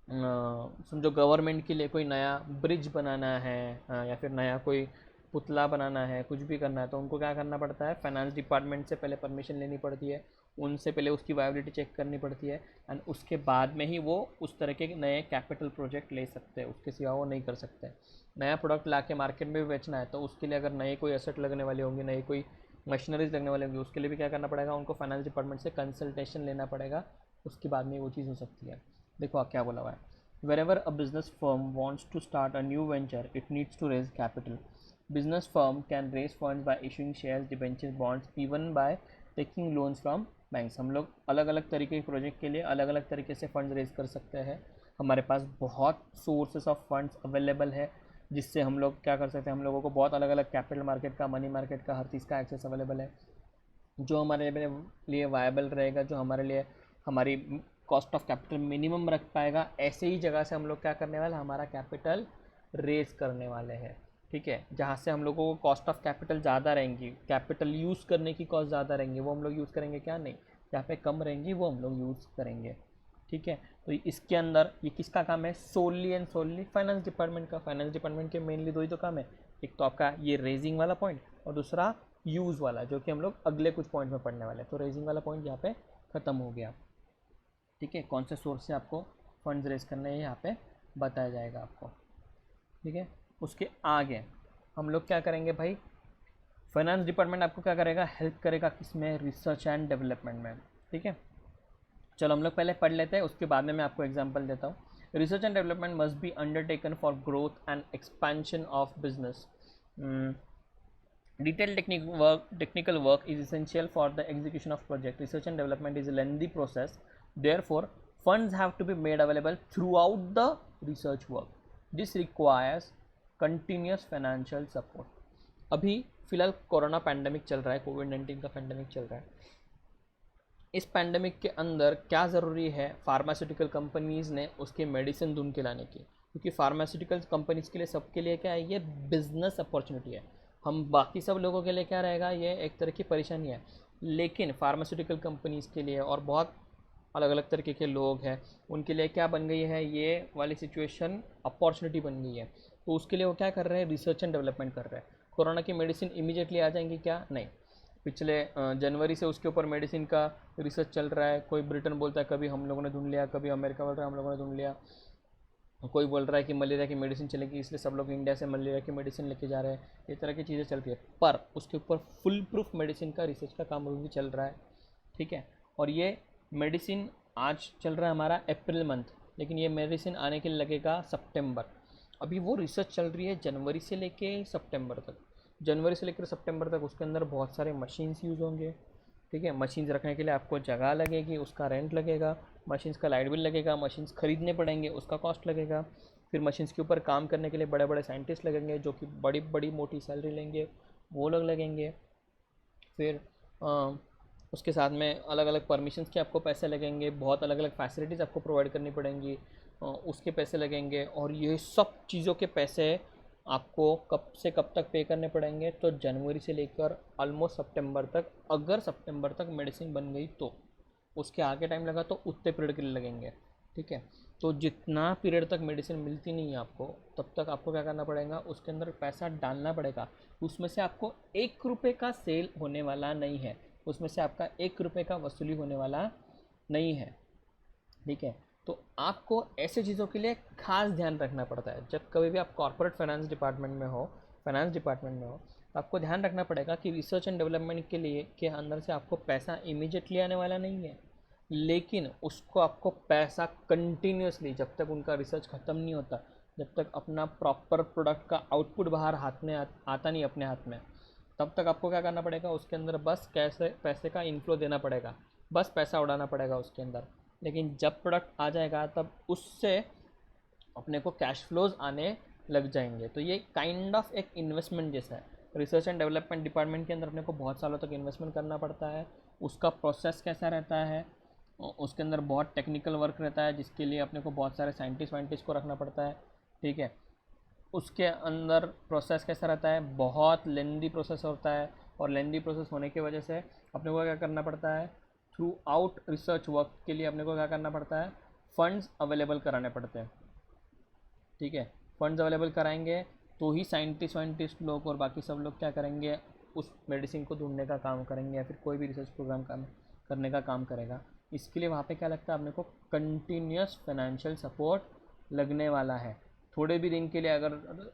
समझो गवर्नमेंट के लिए कोई नया ब्रिज बनाना है, या फिर नया कोई पुतला बनाना है, कुछ भी करना है, तो उनको क्या करना पड़ता है, फाइनेंस डिपार्टमेंट से पहले परमिशन लेनी पड़ती है, उनसे पहले उसकी वायबिलिटी चेक करनी पड़ती है, एंड उसके बाद में ही वो उस तरह के नए कैपिटल प्रोजेक्ट ले सकते हैं, उसके सिवा वो नहीं कर सकते। नया प्रोडक्ट ला के मार्केट में भी बेचना है तो उसके लिए अगर नए कोई एसेट लगने वाले होंगे, नई कोई मशीनरीज लगने वाले होंगे, उसके लिए भी क्या करना पड़ेगा, उनको फाइनेंस डिपार्टमेंट से कंसल्टेशन लेना पड़ेगा, उसके बाद में वो चीज़ हो सकती है। देखो क्या बोला हुआ है, wherever a business firm wants to start a new venture, it needs to raise capital. Business firm can raise funds by issuing shares, debentures, bonds, even by taking loans from banks. हम लोग अलग अलग तरीके के project के लिए अलग अलग तरीके से फंड रेज कर सकते हैं। हमारे पास बहुत सोर्सेस ऑफ फंड्स अवेलेबल है, जिससे हम लोग क्या कर सकते हैं, हम लोगों को बहुत अलग अलग कैपिटल मार्केट का, मनी मार्केट का, हर चीज़ का एक्सेस अवेलेबल है। जो हमारे लिए वायबल रहेगा, जो हमारे लिए हमारी कॉस्ट ऑफ कैपिटल मिनिमम रख पाएगा, ऐसे ही जगह से हम लोग क्या करने वाले, हमारा कैपिटल रेज करने वाले हैं। ठीक है, जहाँ से हम लोगों को कॉस्ट ऑफ कैपिटल ज़्यादा रहेंगी, कैपिटल यूज़ करने की कॉस्ट ज़्यादा रहेंगी, वो हम लोग यूज़ करेंगे क्या, नहीं, जहाँ पे कम रहेंगी वो हम लोग यूज़ करेंगे। ठीक है, तो इसके अंदर ये किसका काम है, सोनली एंड सोनली फाइनेंस डिपार्टमेंट का। फाइनेंस डिपार्टमेंट के मेनली दो ही तो काम है, एक तो आपका ये रेजिंग वाला पॉइंट, और दूसरा यूज़ वाला, जो कि हम लोग अगले कुछ पॉइंट में पढ़ने वाले हैं। तो रेजिंग वाला पॉइंट यहाँ पे ख़त्म हो गया। ठीक है, कौन से सोर्स से आपको फंड्स रेज करना है यहाँ पे बताया जाएगा आपको। ठीक है, उसके आगे हम लोग क्या करेंगे भाई, फाइनेंस डिपार्टमेंट आपको क्या करेगा, हेल्प करेगा किसमें, रिसर्च एंड डेवलपमेंट में। ठीक है, चलो हम लोग पहले पढ़ लेते हैं, उसके बाद में मैं आपको एग्जांपल देता हूँ। Research and development must be undertaken for growth and expansion of business. Detailed technical work is essential for the execution of project. Research and development is a lengthy process. Therefore, funds have to be made available throughout the research work. This requires continuous financial support. अभी फिलहाल corona pandemic चल रहा है, कोविड-19 का pandemic चल रहा है। इस पैंडमिक के अंदर क्या ज़रूरी है, फार्मास्यूटिकल कंपनीज़ ने उसके मेडिसिन ढूंढ के लाने की, क्योंकि फार्मास्यूटिकल कंपनीज़ के लिए, सबके लिए क्या है, ये बिजनेस अपॉर्चुनिटी है। हम बाकी सब लोगों के लिए क्या रहेगा, ये एक तरह की परेशानी है, लेकिन फार्मास्यूटिकल कंपनीज़ के लिए और बहुत अलग अलग तरीके के लोग हैं, उनके लिए क्या बन गई है, ये वाली सिचुएशन अपॉर्चुनिटी बन गई है। तो उसके लिए वो क्या कर रहे हैं, रिसर्च एंड डेवलपमेंट कर रहे हैं। कोरोना की मेडिसिन इमीडिएटली आ जाएंगी क्या, नहीं, पिछले जनवरी से उसके ऊपर मेडिसिन का रिसर्च चल रहा है। कोई ब्रिटेन बोलता है कभी हम लोगों ने ढूंढ लिया, कभी अमेरिका बोल रहा है हम लोगों ने ढूंढ लिया, कोई बोल रहा है कि मलेरिया की मेडिसिन चलेगी, इसलिए सब लोग इंडिया से मलेरिया की मेडिसिन लेके जा रहे हैं। ये तरह की चीज़ें चल रही है, पर उसके ऊपर फुल प्रूफ मेडिसिन का रिसर्च का काम भी चल रहा है। ठीक है, और ये मेडिसिन आज चल रहा है हमारा अप्रैल मंथ, लेकिन ये मेडिसिन आने के लिए लगेगा सितंबर। अभी वो रिसर्च चल रही है जनवरी से लेके सितंबर तक, जनवरी से लेकर सितंबर तक। उसके अंदर बहुत सारे मशीन्स यूज़ होंगे। ठीक है, मशीन्स रखने के लिए आपको जगह लगेगी, उसका रेंट लगेगा, मशीन्स का लाइट बिल लगेगा, मशीन्स खरीदने पड़ेंगे, उसका कॉस्ट लगेगा। फिर मशीन्स के ऊपर काम करने के लिए बड़े बड़े साइंटिस्ट लगेंगे, जो कि बड़ी बड़ी मोटी सैलरी लेंगे, वो लोग लगेंगे। फिर उसके साथ में अलग अलग परमिशंस के आपको पैसे लगेंगे, बहुत अलग अलग फैसिलिटीज़ आपको प्रोवाइड करनी पड़ेंगी, उसके पैसे लगेंगे। और ये सब चीज़ों के पैसे आपको कब से कब तक पे करने पड़ेंगे, तो जनवरी से लेकर ऑलमोस्ट सितंबर तक। अगर सितंबर तक मेडिसिन बन गई तो, उसके आगे टाइम लगा तो उतने पीरियड के लिए लगेंगे। ठीक है, तो जितना पीरियड तक मेडिसिन मिलती नहीं है आपको, तब तक आपको क्या करना पड़ेगा, उसके अंदर पैसा डालना पड़ेगा। उसमें से आपको 1 रुपये का सेल होने वाला नहीं है, उसमें से आपका 1 रुपये का वसूली होने वाला नहीं है। ठीक है, तो आपको ऐसे चीज़ों के लिए खास ध्यान रखना पड़ता है। जब कभी भी आप कॉर्पोरेट फाइनेंस डिपार्टमेंट में हो, तो आपको ध्यान रखना पड़ेगा कि रिसर्च एंड डेवलपमेंट के लिए के अंदर से आपको पैसा इमीडिएटली आने वाला नहीं है, लेकिन उसको आपको पैसा कंटिन्यूसली, जब तक उनका रिसर्च ख़त्म नहीं होता, जब तक अपना प्रॉपर प्रोडक्ट का आउटपुट बाहर हाथ में आता नहीं अपने हाथ में, तब तक आपको क्या करना पड़ेगा, उसके अंदर बस कैसे पैसे का इनफ्लो देना पड़ेगा, बस पैसा उड़ाना पड़ेगा उसके अंदर। लेकिन जब प्रोडक्ट आ जाएगा तब उससे अपने को कैश फ्लोज आने लग जाएंगे। तो ये काइंड ऑफ एक इन्वेस्टमेंट जैसा है। रिसर्च एंड डेवलपमेंट डिपार्टमेंट के अंदर अपने को बहुत सालों तक इन्वेस्टमेंट करना पड़ता है। उसका प्रोसेस कैसा रहता है, उसके अंदर बहुत टेक्निकल वर्क रहता है, जिसके लिए अपने को बहुत सारे साइंटिस्ट को रखना पड़ता है। ठीक है, उसके अंदर प्रोसेस कैसा रहता है, बहुत लेंदी प्रोसेस होता है, और लेंदी प्रोसेस होने की वजह से अपने को क्या करना पड़ता है, थ्रू आउट रिसर्च वर्क के लिए अपने को क्या करना पड़ता है, फंड्स अवेलेबल कराने पड़ते हैं, ठीक है। फंड्स अवेलेबल कराएंगे तो ही साइंटिस्ट लोग और बाकी सब लोग क्या करेंगे, उस मेडिसिन को ढूंढने का काम करेंगे या फिर कोई भी रिसर्च प्रोग्राम काम करने का काम करेगा। इसके लिए वहाँ पे क्या लगता है अपने को, कंटिन्यूस फाइनेंशियल सपोर्ट लगने वाला है। थोड़े भी दिन के लिए अगर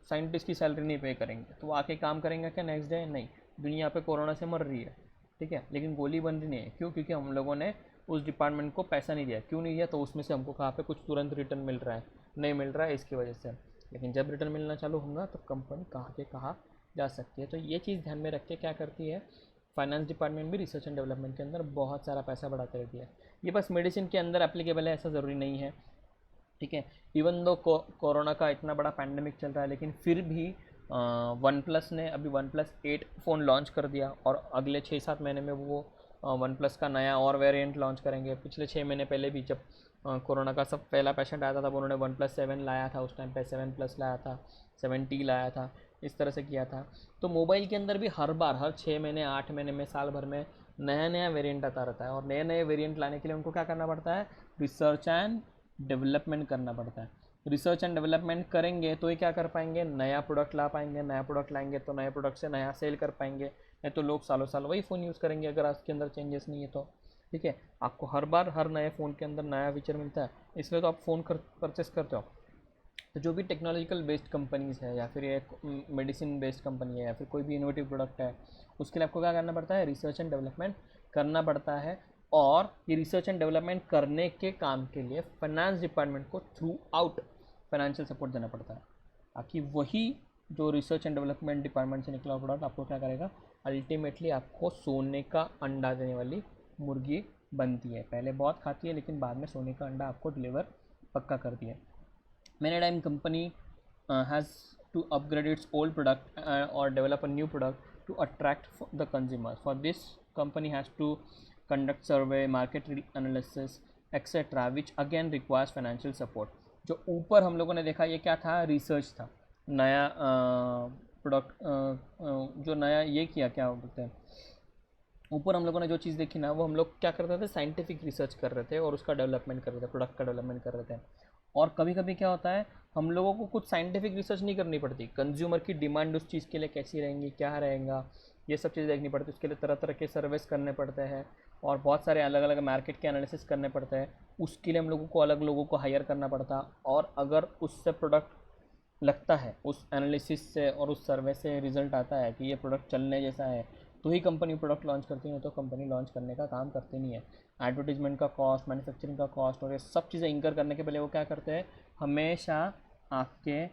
साइंटिस्ट की सैलरी नहीं पे करेंगे तो वो आके काम करेंगे क्या नेक्स्ट डे? नहीं। दुनिया पे कोरोना से मर रही है, ठीक है, लेकिन गोली बन रही नहीं है। क्यों? क्योंकि हम लोगों ने उस डिपार्टमेंट को पैसा नहीं दिया। क्यों नहीं दिया? तो उसमें से हमको कहाँ पे कुछ तुरंत रिटर्न मिल रहा है, नहीं मिल रहा है इसकी वजह से। लेकिन जब रिटर्न मिलना चालू होगा तो कंपनी कहाँ के कहाँ जा सकती है। तो ये चीज़ ध्यान में रख के क्या करती है, फाइनेंस डिपार्टमेंट भी रिसर्च एंड डेवलपमेंट के अंदर बहुत सारा पैसा बढ़ाते रहती है। ये बस मेडिसिन के अंदर एप्लीकेबल है ऐसा ज़रूरी नहीं है, ठीक है। इवन दो कोरोना का इतना बड़ा पैंडमिक चल रहा है, लेकिन फिर भी वन प्लस ने अभी वन प्लस 8 फ़ोन लॉन्च कर दिया और अगले 6-7 महीने में वो वन प्लस का नया और वेरिएंट लॉन्च करेंगे। पिछले 6 महीने पहले भी जब कोरोना का सब पहला पेशेंट आया था तब उन्होंने वन प्लस 7 लाया था, उस टाइम पे 7 प्लस लाया था, 7T लाया था, इस तरह से किया था। तो मोबाइल के अंदर भी हर बार हर 6 महीने 8 महीने में साल भर में नया नया वेरिएंट आता रहता है। और नए नए वेरिएंट लाने के लिए उनको क्या करना पड़ता है, रिसर्च एंड डेवलपमेंट करना पड़ता है। रिसर्च एंड डेवलपमेंट करेंगे तो ही क्या कर पाएंगे, नया प्रोडक्ट ला पाएंगे। नया प्रोडक्ट लाएंगे तो नए प्रोडक्ट से नया सेल कर पाएंगे, नहीं तो लोग सालों साल वही फ़ोन यूज़ करेंगे अगर उसके अंदर चेंजेस नहीं है तो, ठीक है। आपको हर बार हर नए फ़ोन के अंदर नया फीचर मिलता है, इसलिए तो आप फ़ोन परचेस करते हो। तो जो भी टेक्नोलॉजिकल बेस्ड कंपनीज़ है या फिर एक मेडिसिन बेस्ड कंपनी है या फिर कोई भी इनोवेटिव प्रोडक्ट है, उसके लिए आपको क्या करना पड़ता है, रिसर्च एंड डेवलपमेंट करना पड़ता है। और ये रिसर्च एंड डेवलपमेंट करने के काम के लिए फाइनेंस डिपार्टमेंट को थ्रू आउट फाइनेंशियल सपोर्ट देना पड़ता है, ताकि वही जो रिसर्च एंड डेवलपमेंट डिपार्टमेंट से निकला हुआ प्रोडक्ट आपको क्या करेगा, अल्टीमेटली आपको सोने का अंडा देने वाली मुर्गी बनती है। पहले बहुत खाती है लेकिन बाद में सोने का अंडा आपको डिलीवर पक्का करती है। Many time company has to upgrade its old product or develop a new product to attract the consumers. For this, company has to conduct survey, market analysis, etc., which again requires financial support. जो ऊपर हम लोगों ने देखा ये क्या था, research था, नया प्रोडक्ट जो नया ये किया, क्या बोलते हैं, ऊपर हम लोगों ने जो चीज़ देखी ना वो हम लोग क्या करते थे, साइंटिफिक रिसर्च कर रहे थे और उसका डेवलपमेंट कर रहे थे, प्रोडक्ट का डेवलपमेंट कर रहे थे। और कभी कभी क्या होता है, हम लोगों को कुछ साइंटिफिक रिसर्च नहीं करनी पड़ती, कंज्यूमर की डिमांड उस चीज़ के लिए कैसी रहेंगी, क्या रहेगा, ये सब चीज़ देखनी पड़ती है। उसके लिए तरह तरह के सर्वेस करने पड़ते हैं और बहुत सारे अलग अलग मार्केट के एनालिसिस करने पड़ते हैं। उसके लिए हम लोगों को अलग लोगों को हायर करना पड़ता, और अगर उससे प्रोडक्ट लगता है, उस एनालिसिस से और उस सर्वे से रिजल्ट आता है कि ये प्रोडक्ट चलने जैसा है, तो ही कंपनी प्रोडक्ट लॉन्च करती है, तो कंपनी लॉन्च करने का काम करती नहीं है। एडवर्टीजमेंट का कॉस्ट, मैन्युफैक्चरिंग का कॉस्ट और ये सब चीज़ें इंकर करने के पहले वो क्या करते हैं, हमेशा आपके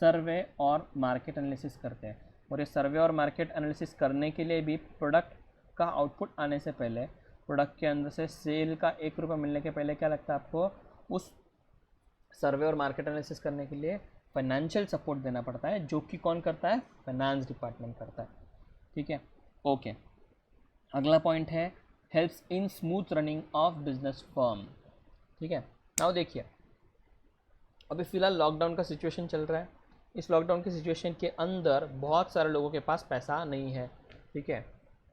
सर्वे और मार्केट एनालिसिस करते हैं। और ये सर्वे और मार्केट एनालिसिस करने के लिए भी प्रोडक्ट का आउटपुट आने से पहले, प्रोडक्ट के अंदर से सेल का 1 रुपये मिलने के पहले क्या लगता है आपको, उस सर्वे और मार्केट एनालिसिस करने के लिए फाइनेंशियल सपोर्ट देना पड़ता है, जो कि कौन करता है, फाइनेंस डिपार्टमेंट करता है, ठीक है। ओके, अगला पॉइंट है helps in smooth running of business firm, ठीक है। नाउ देखिए, अभी फ़िलहाल लॉकडाउन का सिचुएशन चल रहा है। इस लॉकडाउन की सिचुएशन के अंदर बहुत सारे लोगों के पास पैसा नहीं है, ठीक है।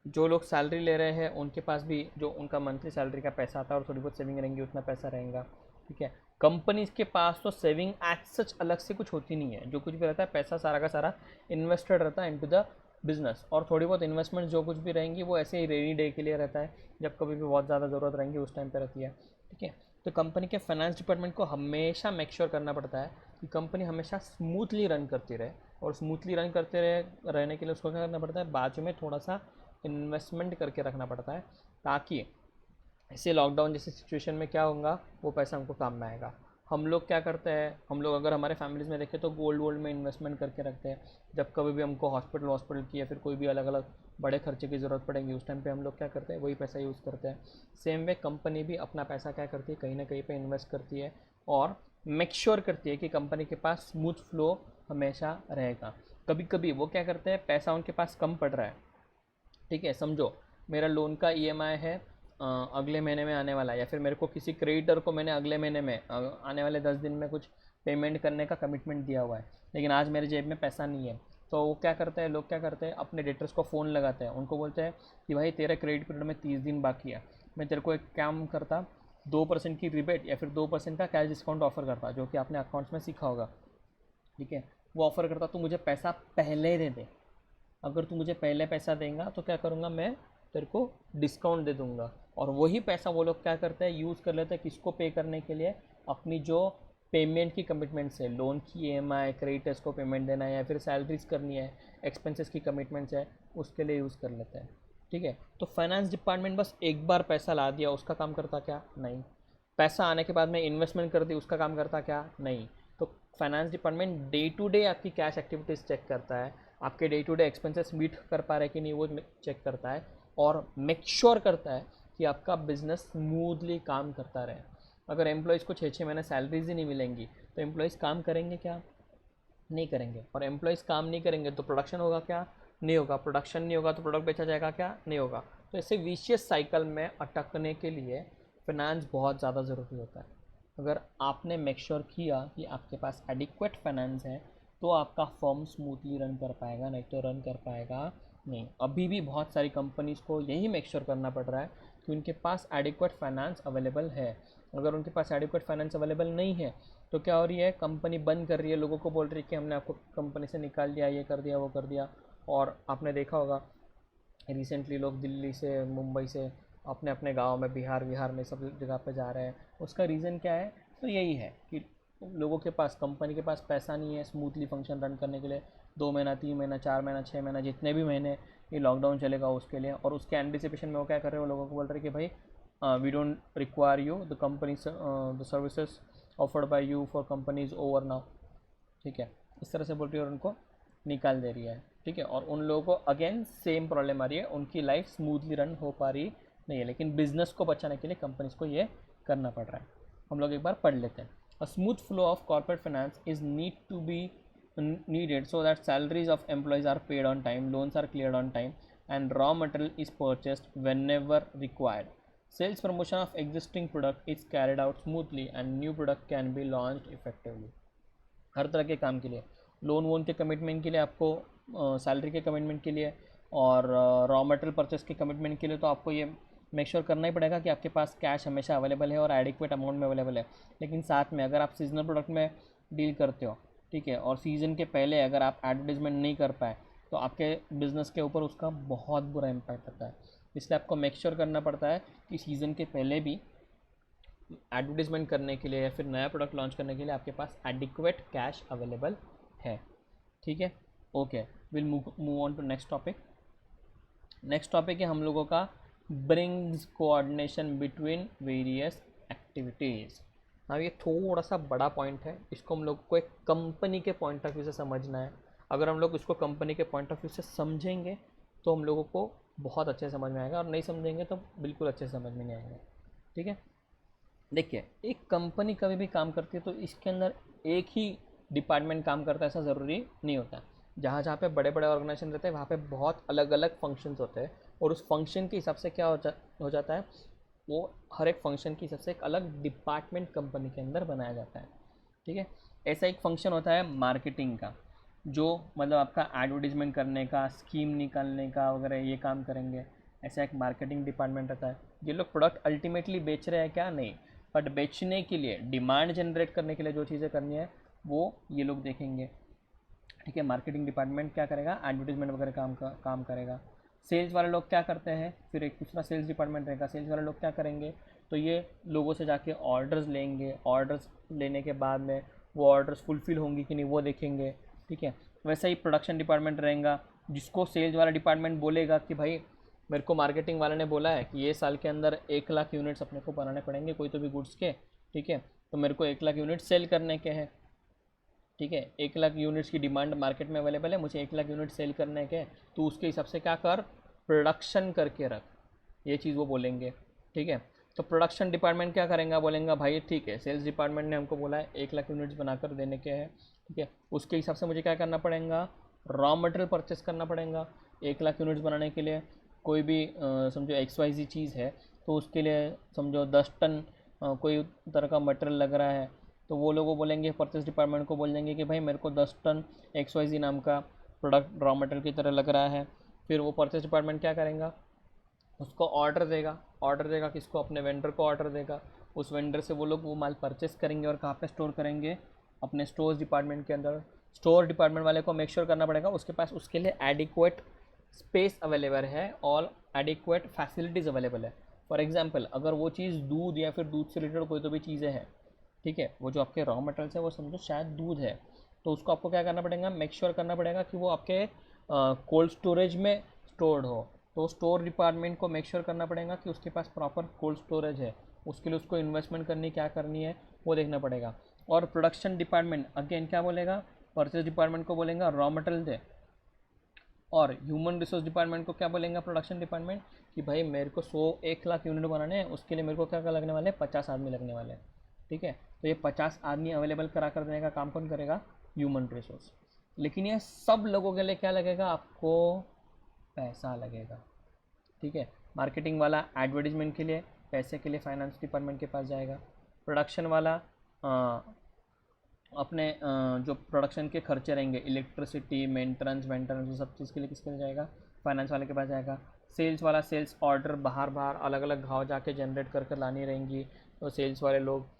जो लोग सैलरी ले रहे हैं उनके पास भी जो उनका मंथली सैलरी का पैसा आता है और थोड़ी बहुत सेविंग रहेंगी, उतना पैसा रहेगा, ठीक है। कंपनीज के पास तो सेविंग एज सच अलग से कुछ होती नहीं है, जो कुछ भी रहता है पैसा सारा का सारा इन्वेस्टेड रहता है इनटू द बिजनेस। और थोड़ी बहुत इन्वेस्टमेंट जो कुछ भी रहेंगी वो ऐसे ही रेनी डे के लिए रहता है, जब कभी भी बहुत ज़्यादा ज़रूरत रहेंगी उस टाइम पे रहती है, ठीक है। तो कंपनी के फाइनेंस डिपार्टमेंट को हमेशा मेक श्योर करना पड़ता है कि कंपनी हमेशा स्मूथली रन करती रहे, और स्मूथली रन करते रहने के लिए उसको क्या करना पड़ता है, बाजू में थोड़ा सा इन्वेस्टमेंट करके रखना पड़ता है, ताकि ऐसे लॉकडाउन जैसे सिचुएशन में क्या होगा, वो पैसा हमको काम में आएगा। हम लोग क्या करते हैं, हम लोग अगर हमारे फैमिलीज़ में देखें तो गोल्ड में इन्वेस्टमेंट करके रखते हैं, जब कभी भी हमको हॉस्पिटल की या फिर कोई भी अलग अलग बड़े खर्चे की ज़रूरत पड़ेगी उस टाइम पे हम लोग क्या करते हैं, वही पैसा यूज़ करते हैं। सेम वे कंपनी भी अपना पैसा क्या करती है, कहीं ना कहीं पे इन्वेस्ट करती है और मेक श्योर करती है कि कंपनी के पास स्मूथ फ्लो हमेशा रहेगा। कभी कभी वो क्या करते हैं, पैसा उनके पास कम पड़ रहा है, ठीक है, समझो मेरा लोन का ईएमआई है अगले महीने में आने वाला है, या फिर मेरे को किसी क्रेडिटर को मैंने अगले महीने में आने वाले 10 दिन में कुछ पेमेंट करने का कमिटमेंट दिया हुआ है, लेकिन आज मेरे जेब में पैसा नहीं है। तो वो क्या करते हैं, लोग क्या करते हैं, अपने डेटर्स को फ़ोन लगाते हैं, उनको बोलते हैं कि भाई तेरा क्रेडिट पीरियड में 30 दिन बाकी है, मैं तेरे को एक काम करता 2% की रिबेट या फिर 2% का कैश डिस्काउंट ऑफर करता, जो कि आपने अकाउंट्स में सीखा होगा, ठीक है, वो ऑफ़र करता तू मुझे पैसा पहले दे दे, अगर तू मुझे पहले पैसा देगा तो क्या करूँगा मैं, तेरे को डिस्काउंट दे दूँगा। और वही पैसा वो लोग क्या करते हैं, यूज़ कर लेते हैं किसको पे करने के लिए, अपनी जो पेमेंट की कमिटमेंट्स है, लोन की EMI, क्रेडिटर्स को पेमेंट देना है या फिर सैलरीज करनी है, एक्सपेंसेस की कमिटमेंट्स है, उसके लिए यूज़ कर लेते हैं, ठीक है। तो फाइनेंस डिपार्टमेंट बस एक बार पैसा ला दिया उसका काम करता क्या, नहीं। पैसा आने के बाद में इन्वेस्टमेंट कर दी उसका काम करता क्या, नहीं। तो finance department day to day आपकी कैश एक्टिविटीज़ चेक करता है, आपके day to day expenses meet कर पा रहे कि नहीं वो चेक करता है, और मेक श्योर करता है कि आपका बिजनेस स्मूथली काम करता रहे। अगर एम्प्लॉयज़ को 6-6 महीने सैलरीज ही नहीं मिलेंगी तो एम्प्लॉयज़ काम करेंगे क्या, नहीं करेंगे। और एम्प्लॉयज़ काम नहीं करेंगे तो प्रोडक्शन होगा क्या, नहीं होगा। प्रोडक्शन नहीं होगा तो प्रोडक्ट बेचा जाएगा क्या, नहीं होगा। तो ऐसे विशियस साइकिल में अटकने के लिए फाइनेंस बहुत ज़्यादा ज़रूरी होता है। अगर आपने मेक श्योर किया कि आपके पास एडिक्वेट फाइनेंस है तो आपका फर्म स्मूथली रन कर पाएगा, नहीं तो रन कर पाएगा नहीं। अभी भी बहुत सारी कंपनीज़ को यही मेक श्योर करना पड़ रहा है कि उनके पास एडिक्वेट फाइनेंस अवेलेबल है। अगर उनके पास एडिक्वेट फाइनेंस अवेलेबल नहीं है तो क्या हो रही है, कंपनी बंद कर रही है, लोगों को बोल रही है कि हमने आपको कंपनी से निकाल दिया, ये कर दिया, वो कर दिया। और आपने देखा होगा रिसेंटली लोग दिल्ली से, मुंबई से अपने अपने गांव में, बिहार में सब जगह पे जा रहे हैं। उसका रीज़न क्या है, तो यही है कि लोगों के पास, कंपनी के पास पैसा नहीं है स्मूथली फंक्शन रन करने के लिए। 2 महीना, 3 महीना, 4 महीना, 6 महीना, जितने भी महीने ये लॉकडाउन चलेगा उसके लिए। और उसके एंटिसिपेशन में वो क्या कर रहे हो, लोगों को बोल रहे हैं कि भाई we don't require you, the company the services offered by you for company is over now, ठीक है। इस तरह से बोल रही है और उनको निकाल दे रही है, ठीक है। और उन लोगों को अगेन सेम प्रॉब्लम आ रही है, उनकी लाइफ स्मूथली रन हो पा रही नहीं है। लेकिन बिजनेस को बचाने के लिए कंपनीज को ये करना पड़ रहा है। हम लोग एक बार पढ़ लेते हैं। A smooth flow of corporate finance is need to be needed so that salaries of employees are paid on time, loans are cleared on time, and raw material is purchased whenever required. Sales promotion of existing product is carried out smoothly and new product can be launched effectively. हर तरह के काम के लिए, loan वोन के commitment के लिए, आपको सैलरी के कमिटमेंट के लिए, और रॉ मटेरियल परचेस के कमिटमेंट के लिए, तो आपको ये मेक श्योर करना ही पड़ेगा कि आपके पास कैश हमेशा अवेलेबल है और एडिक्वेट अमाउंट में अवेलेबल है। लेकिन साथ में अगर आप सीजनल प्रोडक्ट में डील करते हो, ठीक है, और सीज़न के पहले अगर आप एडवर्टीजमेंट नहीं कर पाए तो आपके बिज़नेस के ऊपर उसका बहुत बुरा इम्पैक्ट पड़ता है। इसलिए आपको मेक श्योर करना पड़ता है कि सीज़न के पहले भी एडवर्टीजमेंट करने के लिए या फिर नया प्रोडक्ट लॉन्च करने के लिए आपके पास एडिक्वेट कैश अवेलेबल है, ठीक है। Okay, will move on to next topic. Next topic है हम लोगों का brings coordination between various activities. हाँ, ये थोड़ा सा बड़ा पॉइंट है, इसको हम लोग को एक कंपनी के पॉइंट ऑफ व्यू से समझना है। अगर हम लोग इसको कंपनी के पॉइंट ऑफ व्यू से समझेंगे तो हम लोगों को बहुत अच्छे समझ में आएगा, और नहीं समझेंगे तो बिल्कुल अच्छे समझ में नहीं आएगा, ठीक है। देखिए, एक कंपनी कभी भी काम करती है तो इसके अंदर एक ही डिपार्टमेंट काम करता है ऐसा ज़रूरी नहीं होता। जहाँ जहाँ पे बड़े बड़े ऑर्गेनाइजेशन रहते हैं वहाँ पे बहुत अलग अलग फंक्शंस होते हैं, और उस फंक्शन के हिसाब से क्या हो जाता है, वो हर एक फंक्शन के हिसाब से एक अलग डिपार्टमेंट कंपनी के अंदर बनाया जाता है, ठीक है। ऐसा एक फंक्शन होता है मार्केटिंग का, जो मतलब आपका एडवर्टीजमेंट करने का, स्कीम निकालने का वगैरह ये काम करेंगे। ऐसा एक मार्केटिंग डिपार्टमेंट रहता है। ये लोग प्रोडक्ट अल्टीमेटली बेच रहे हैं क्या, नहीं, बट बेचने के लिए, डिमांड जनरेट करने के लिए जो चीज़ें करनी है वो ये लोग देखेंगे, ठीक है। मार्केटिंग डिपार्टमेंट क्या करेगा, एडवर्टीजमेंट वगैरह काम करेगा। सेल्स वाले लोग क्या करते हैं, फिर एक दूसरा सेल्स डिपार्टमेंट रहेगा। सेल्स वाले लोग क्या करेंगे, तो ये लोगों से जाके ऑर्डर्स लेंगे, ऑर्डर्स लेने के बाद में वो ऑर्डर्स फुलफ़िल होंगी कि नहीं वो देखेंगे, ठीक है। वैसा ही प्रोडक्शन डिपार्टमेंट रहेगा, जिसको सेल्स वाला डिपार्टमेंट बोलेगा कि भाई मेरे को मार्केटिंग वाले ने बोला है कि ये साल के अंदर 1 लाख यूनिट्स अपने को बनाने पड़ेंगे कोई तो भी गुड्स के, ठीक है। तो मेरे को 1 लाख यूनिट सेल करने के हैं, ठीक है। 1 लाख यूनिट्स की डिमांड मार्केट में अवेलेबल है, मुझे 1 लाख यूनिट सेल करने के, तो उसके हिसाब से क्या कर, प्रोडक्शन करके रख, ये चीज़ वो बोलेंगे, ठीक है। तो प्रोडक्शन डिपार्टमेंट क्या करेंगे, बोलेंगे भाई ठीक है, सेल्स डिपार्टमेंट ने हमको बोला है 1 लाख यूनिट्स बनाकर देने के हैं, ठीक है। उसके हिसाब से मुझे क्या करना पड़ेगा, रॉ मटेरियल परचेस करना पड़ेगा 1 लाख यूनिट्स बनाने के लिए। कोई भी समझो XYZ चीज़ है तो उसके लिए समझो 10 टन कोई तरह का मटेरियल लग रहा है, तो वो लोग बोलेंगे, परचेस डिपार्टमेंट को बोल देंगे कि भाई मेरे को 10 टन XYZ नाम का प्रोडक्ट रॉ मटेरियल की तरह लग रहा है। फिर वो परचेस डिपार्टमेंट क्या करेगा, उसको ऑर्डर देगा किसको, अपने वेंडर को ऑर्डर देगा। उस वेंडर से वो लोग वो माल परचेस करेंगे और कहाँ पे स्टोर करेंगे, अपने स्टोर्स डिपार्टमेंट के अंदर। स्टोर डिपार्टमेंट वाले को मेक श्योर करना पड़ेगा उसके पास उसके लिए एडिक्वेट स्पेस अवेलेबल है और एडिक्वेट फैसिलिटीज़ अवेलेबल है। फॉर एग्जांपल अगर वो चीज़ दूध या फिर दूध से रिलेटेड कोई तो भी चीज़ें हैं, ठीक है, वो जो आपके रॉ मटेरियल्स है वो समझो शायद दूध है, तो उसको आपको क्या करना पड़ेगा, मेक श्योर करना पड़ेगा कि वो आपके कोल्ड स्टोरेज में स्टोर्ड हो। तो स्टोर डिपार्टमेंट को मेक श्योर करना पड़ेगा कि उसके पास प्रॉपर कोल्ड स्टोरेज है, उसके लिए उसको इन्वेस्टमेंट करनी क्या करनी है वो देखना पड़ेगा। और प्रोडक्शन डिपार्टमेंट अगेन क्या बोलेगा, परचेज डिपार्टमेंट को बोलेगा रॉ मटेरियल दे, और ह्यूमन रिसोर्स डिपार्टमेंट को क्या बोलेंगे प्रोडक्शन डिपार्टमेंट कि भाई मेरे को 1 लाख यूनिट बनाने हैं, उसके लिए मेरे को क्या क्या लगने वाले हैं, 50 आदमी लगने वाले हैं, ठीक है। तो ये 50 आदमी अवेलेबल करा कर देने का काम कौन करेगा, ह्यूमन रिसोर्स। लेकिन ये सब लोगों के लिए क्या लगेगा, आपको पैसा लगेगा, ठीक है। मार्केटिंग वाला एडवर्टीजमेंट के लिए पैसे के लिए फाइनेंस डिपार्टमेंट के पास जाएगा। प्रोडक्शन वाला अपने जो प्रोडक्शन के खर्चे रहेंगे, इलेक्ट्रिसिटी, मेंटेनेंस वेंटेनेंस, वो सब चीज़ के लिए किसके लिए जाएगा, फाइनेंस वाले के पास जाएगा। सेल्स वाला सेल्स ऑर्डर बाहर बाहर अलग अलग घाव जाके जनरेट कर कर लानी रहेंगी, तो सेल्स वाले लोग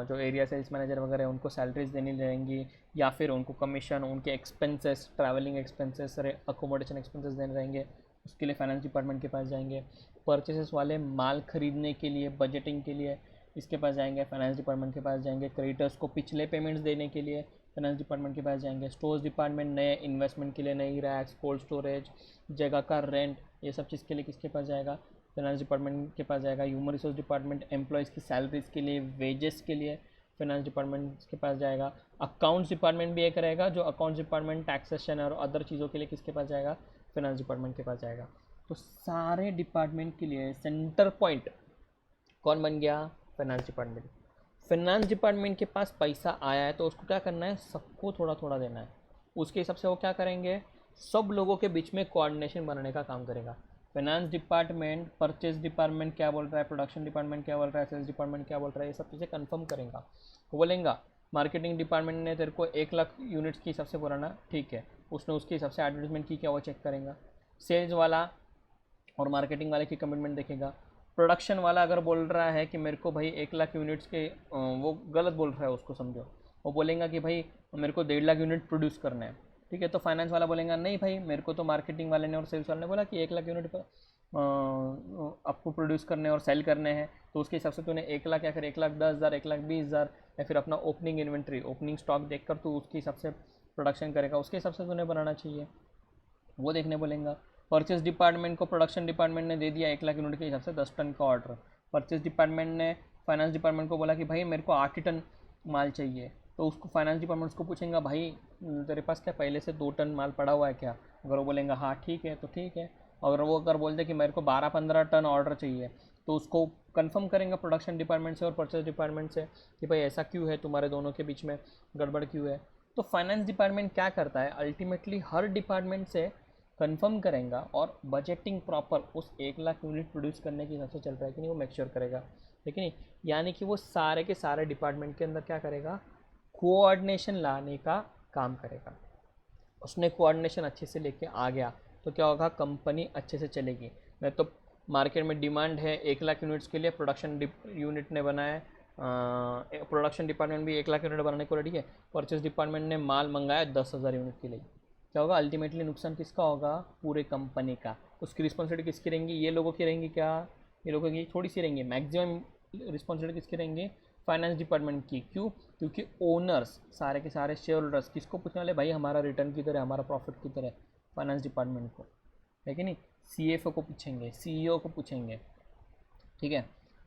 जो एरिया सेल्स मैनेजर वगैरह उनको सैलरीज देनी रहेंगी, या फिर उनको कमीशन, उनके expenses, travelling expenses, accommodation expenses देने रहेंगे, उसके लिए फाइनेंस डिपार्टमेंट के पास जाएंगे। परचेसेस वाले माल खरीदने के लिए, बजटिंग के लिए इसके पास जाएंगे, फाइनेंस डिपार्टमेंट के पास जाएंगे। क्रेडिटर्स को पिछले पेमेंट्स देने के लिए फाइनेंस डिपार्टमेंट के पास जाएंगे। स्टोर्स डिपार्टमेंट नए इन्वेस्टमेंट के लिए, नई रैक्स, कोल्ड स्टोरेज, जगह का रेंट, ये सब चीज़ के लिए किसके पास जाएगा, फाइनेंस डिपार्टमेंट के पास जाएगा। ह्यूमन रिसोर्स डिपार्टमेंट एम्प्लॉयज़ की सैलरीज के लिए, वेजेस के लिए फाइनेंस डिपार्टमेंट के पास जाएगा। अकाउंट्स डिपार्टमेंट भी एक रहेगा, जो अकाउंट्स डिपार्टमेंट टैक्सेशन और अदर चीज़ों के लिए किसके पास जाएगा, फाइनेंस डिपार्टमेंट के पास जाएगा। तो सारे डिपार्टमेंट के लिए सेंटर पॉइंट कौन बन गया, फाइनेंस डिपार्टमेंट। फाइनेंस डिपार्टमेंट के पास पैसा आया है तो उसको क्या करना है, सबको थोड़ा थोड़ा देना है। उसके हिसाब से वो क्या करेंगे, सब लोगों के बीच में कोऑर्डिनेशन बनाने का काम करेगा। फाइनेंस डिपार्टमेंट, परचेज डिपार्टमेंट क्या बोल रहा है, प्रोडक्शन डिपार्टमेंट क्या बोल रहा है, सेल्स डिपार्टमेंट क्या बोल रहा है, ये सब चीज़ें कंफर्म करेगा। वो बोलेगा मार्केटिंग डिपार्टमेंट ने तेरे को 1 लाख यूनिट्स के हिसाब से बोलाना, ठीक है, उसने उसके हिसाब से एडवर्टीजमेंट की क्या वो चेक करेगा। सेल्स वाला और मार्केटिंग वाले की कमिटमेंट देखेगा। प्रोडक्शन वाला अगर बोल रहा है कि मेरे को भाई 1 लाख यूनिट्स के, वो गलत बोल रहा है उसको समझो, वो बोलेगा कि भाई मेरे को 1.5 लाख यूनिट प्रोड्यूस करना है, ठीक है। तो फाइनेंस वाला बोलेगा नहीं भाई, मेरे को तो मार्केटिंग वाले ने और सेल्स वाले ने बोला कि 1 लाख यूनिट पर आपको प्रोड्यूस करने और सेल करने हैं, तो उसके हिसाब से तूने 1 लाख या फिर 1,10,000, 1,20,000 या फिर अपना ओपनिंग इन्वेंट्री, ओपनिंग स्टॉक देखकर तू उसके हिसाब से प्रोडक्शन करेगा, उसके हिसाब से तूने बनाना चाहिए, वो देखने बोलेगा। परचेस डिपार्टमेंट को प्रोडक्शन डिपार्टमेंट ने दे दिया 1 लाख यूनिट के हिसाब से 10 टन का ऑर्डर। परचेस डिपार्टमेंट ने फाइनेंस डिपार्टमेंट को बोला कि भाई मेरे को 8 टन माल चाहिए, तो उसको फाइनेंस डिपार्टमेंट उसको पूछेगा भाई तेरे पास क्या पहले से 2 टन माल पड़ा हुआ है क्या। अगर वो बोलेंगे हाँ ठीक है तो ठीक है। अगर वो अगर बोल दे कि मेरे को 12-15 टन ऑर्डर चाहिए, तो उसको कंफर्म करेंगे प्रोडक्शन डिपार्टमेंट से और परचेज डिपार्टमेंट से कि भाई ऐसा क्यों है, तुम्हारे दोनों के बीच में गड़बड़ क्यों है। तो फाइनेंस डिपार्टमेंट क्या करता है, अल्टीमेटली हर डिपार्टमेंट से कंफर्म करेगा और बजटिंग प्रॉपर उस 1 लाख यूनिट प्रोड्यूस करने के हिसाब से चल रहा है कि नहीं, वो मेक श्योर करेगा, ठीक है नहीं। यानी कि वो सारे के सारे डिपार्टमेंट के अंदर क्या करेगा, कोऑर्डिनेशन लाने का काम करेगा। उसने कोऑर्डिनेशन अच्छे से लेके आ गया तो क्या होगा, कंपनी अच्छे से चलेगी। मैं तो मार्केट में डिमांड है 1 लाख यूनिट्स के लिए, प्रोडक्शन यूनिट ने बनाया, प्रोडक्शन डिपार्टमेंट भी 1 लाख यूनिट बनाने को रेडी है, परचेज डिपार्टमेंट ने माल मंगाया 10,000 यूनिट के लिए। क्या होगा, अल्टीमेटली नुकसान किसका होगा, पूरे कंपनी का। उसकी रिस्पॉन्सिबिलिटी किसकी रहेंगी, ये लोगों की रहेंगी क्या, ये लोगों की थोड़ी सी रहेंगी, मैक्सिमम रिस्पॉन्सिबिलिटी किसकी रहेंगी, फाइनेंस डिपार्टमेंट की। क्यों, क्योंकि ओनर्स सारे के सारे शेयर होल्डर्स किसको पूछने वाले, भाई हमारा रिटर्न किधर है, हमारा प्रॉफिट किधर है, फाइनेंस डिपार्टमेंट को, है कि नहीं। सीएफओ को पूछेंगे, सीईओ को पूछेंगे, ठीक है,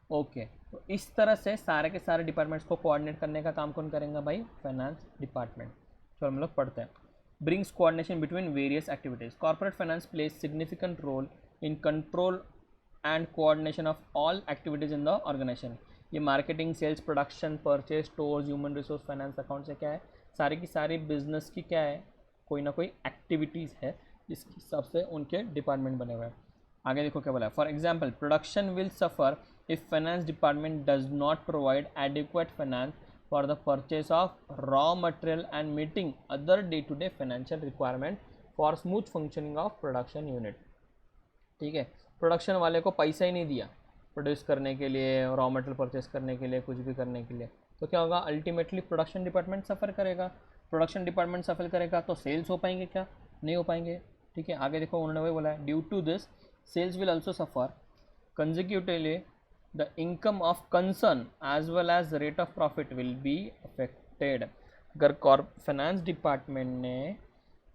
ओके। तो इस तरह से सारे के सारे डिपार्टमेंट्स को कोऑर्डिनेट करने का काम कौन करेंगे भाई, फाइनेंस डिपार्टमेंट। चलो हम लोग पढ़ते हैं। brings coordination between various activities. Corporate finance plays significant role in control and coordination of all activities in the organization. ये marketing, sales, production, purchase, stores, human resource, finance, account से क्या है, सारी की सारी बिजनेस की क्या है, कोई ना कोई एक्टिविटीज़ है जिसके हिसाब से उनके डिपार्टमेंट बने हुए हैं। आगे देखो क्या बोला है, for example production will suffer if finance department does not provide adequate finance for the purchase of raw material and meeting other day-to-day financial requirement for smooth functioning of production unit। ठीक है, production वाले को पैसा ही नहीं दिया, produce करने के लिए, रॉ मटेरियल परचेस करने के लिए, कुछ भी करने के लिए, तो क्या होगा, अल्टीमेटली प्रोडक्शन डिपार्टमेंट सफ़र करेगा। प्रोडक्शन डिपार्टमेंट सफ़र करेगा तो सेल्स हो पाएंगे क्या? नहीं हो पाएंगे। ठीक है, आगे देखो उन्होंने वही बोला है, due to this sales will also suffer consecutively, the income of concern as well as rate of profit will be affected. अगर फाइनेंस डिपार्टमेंट ने,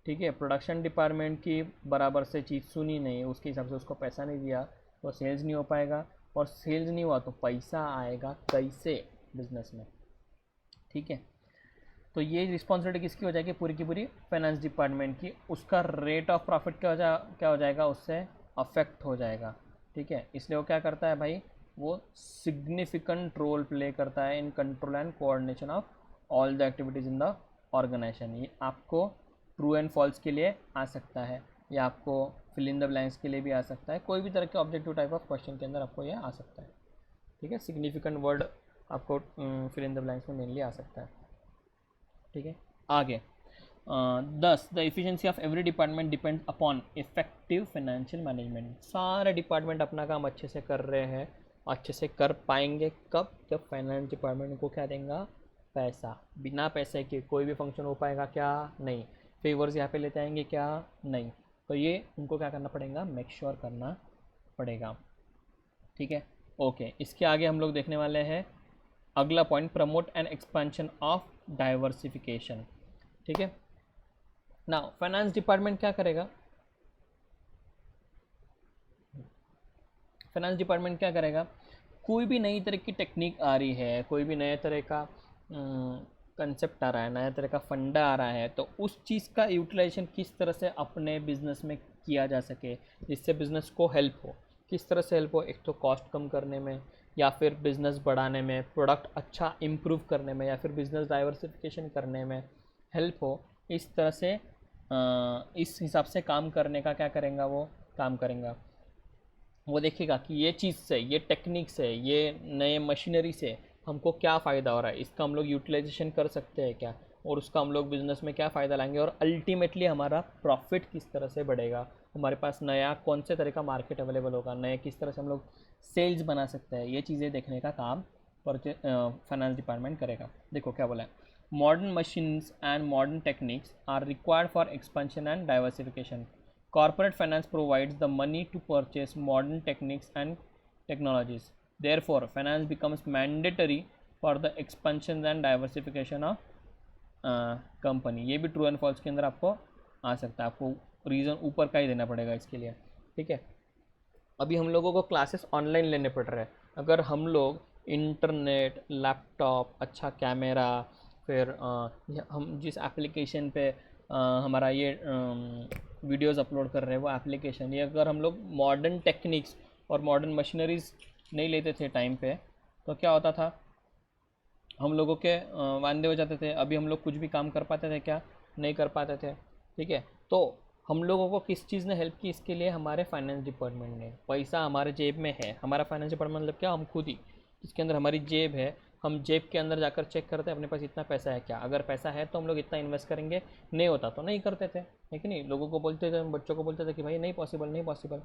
ठीक है, प्रोडक्शन डिपार्टमेंट की बराबर से चीज़ सुनी नहीं, उसके हिसाब से उसको पैसा नहीं दिया, तो सेल्स नहीं हो पाएगा, और सेल्स नहीं हुआ तो पैसा आएगा कैसे बिजनेस में? ठीक है, तो ये रिस्पॉन्सिबिलिटी किसकी हो जाएगी? पूरी की पूरी फाइनेंस डिपार्टमेंट की। उसका रेट ऑफ प्रॉफिट क्या हो जाएगा? उससे अफेक्ट हो जाएगा। ठीक है, इसलिए वो क्या करता है भाई, वो सिग्निफिकेंट रोल प्ले करता है in control and coordination of all the activities in the organization. ये आपको ट्रू एंड फॉल्स के लिए आ सकता है, या आपको फिल इन द ब्लैंक्स के लिए भी आ सकता है, कोई भी तरह के ऑब्जेक्टिव टाइप ऑफ क्वेश्चन के अंदर आपको ये आ सकता है। ठीक है, सिग्निफिकेंट वर्ड आपको फिल इन द ब्लैंक्स में मेनली आ सकता है। ठीक है, आगे दस the efficiency of every department depends upon effective financial management. सारे डिपार्टमेंट अपना काम अच्छे से कर रहे हैं, अच्छे से कर पाएंगे कब? जब फाइनेंस डिपार्टमेंट को क्या देंगे? पैसा। बिना पैसे के कोई भी फंक्शन हो पाएगा क्या? नहीं। फेवर्स यहाँ पे लेते आएंगे क्या? नहीं। तो ये उनको क्या करना पड़ेगा? मेक श्योर करना पड़ेगा। ठीक है, ओके। इसके आगे हम लोग देखने वाले हैं अगला point, promote and expansion of diversification. ठीक है, नाउ फाइनेंस डिपार्टमेंट क्या करेगा? फाइनेंस डिपार्टमेंट क्या करेगा? कोई भी नई तरह की टेक्निक आ रही है, कोई भी नए तरह का कंसेप्ट आ रहा है, नया तरह का फंडा आ रहा है, तो उस चीज़ का यूटिलाइजेशन किस तरह से अपने बिजनेस में किया जा सके, जिससे बिजनेस को हेल्प हो। किस तरह से हेल्प हो? एक तो कॉस्ट कम करने में, या फिर बिज़नेस बढ़ाने में, प्रोडक्ट अच्छा इम्प्रूव करने में, या फिर बिज़नेस डाइवर्सिफिकेशन करने में हेल्प हो। इस तरह से इस हिसाब से काम करने का क्या करेंगे? वो काम करेंगे, वो देखेगा कि ये चीज़ से, ये टेक्निक से, ये नए मशीनरी से हमको क्या फ़ायदा हो रहा है, इसका हम लोग यूटिलाइजेशन कर सकते हैं क्या, और उसका हम लोग बिज़नेस में क्या फ़ायदा लाएंगे, और अल्टीमेटली हमारा प्रॉफिट किस तरह से बढ़ेगा, हमारे पास नया कौन से तरह का मार्केट अवेलेबल होगा, नए किस तरह से हम लोग सेल्स बना सकते हैं, ये चीज़ें देखने का काम फाइनेंस डिपार्टमेंट करेगा। देखो क्या बोला है, modern machines and modern techniques are required for expansion and diversification. Corporate finance provides the money to purchase modern techniques and technologies. Therefore, finance becomes mandatory for the expansion and diversification of company. ये भी true and false के अंदर आपको आ सकता है, आपको reason ऊपर का ही देना पड़ेगा इसके लिए। ठीक है, अभी हम लोगों को क्लासेस ऑनलाइन लेने पड़ रहे हैं। अगर हम लोग इंटरनेट, लैपटॉप, अच्छा कैमरा, फिर हम जिस एप्लीकेशन पे हमारा ये वीडियोस अपलोड कर रहे हैं वो एप्लीकेशन, ये अगर हम लोग मॉडर्न टेक्निक्स और मॉडर्न मशीनरीज नहीं लेते थे टाइम पे, तो क्या होता था, हम लोगों के वांदे हो जाते थे। अभी हम लोग कुछ भी काम कर पाते थे क्या? नहीं कर पाते थे। ठीक है, तो हम लोगों को किस चीज़ ने हेल्प की इसके लिए? हमारे फाइनेंस डिपार्टमेंट ने। पैसा हमारे जेब में है, हमारा फाइनेंस डिपार्टमेंट मतलब क्या? हम खुद ही, इसके अंदर हमारी जेब है, हम जेब के अंदर जाकर चेक करते हैं अपने पास इतना पैसा है क्या, अगर पैसा है तो हम लोग इतना इन्वेस्ट करेंगे, नहीं होता तो नहीं करते थे, है कि नहीं? लोगों को बोलते थे, बच्चों को बोलते थे कि भाई नहीं पॉसिबल, नहीं पॉसिबल।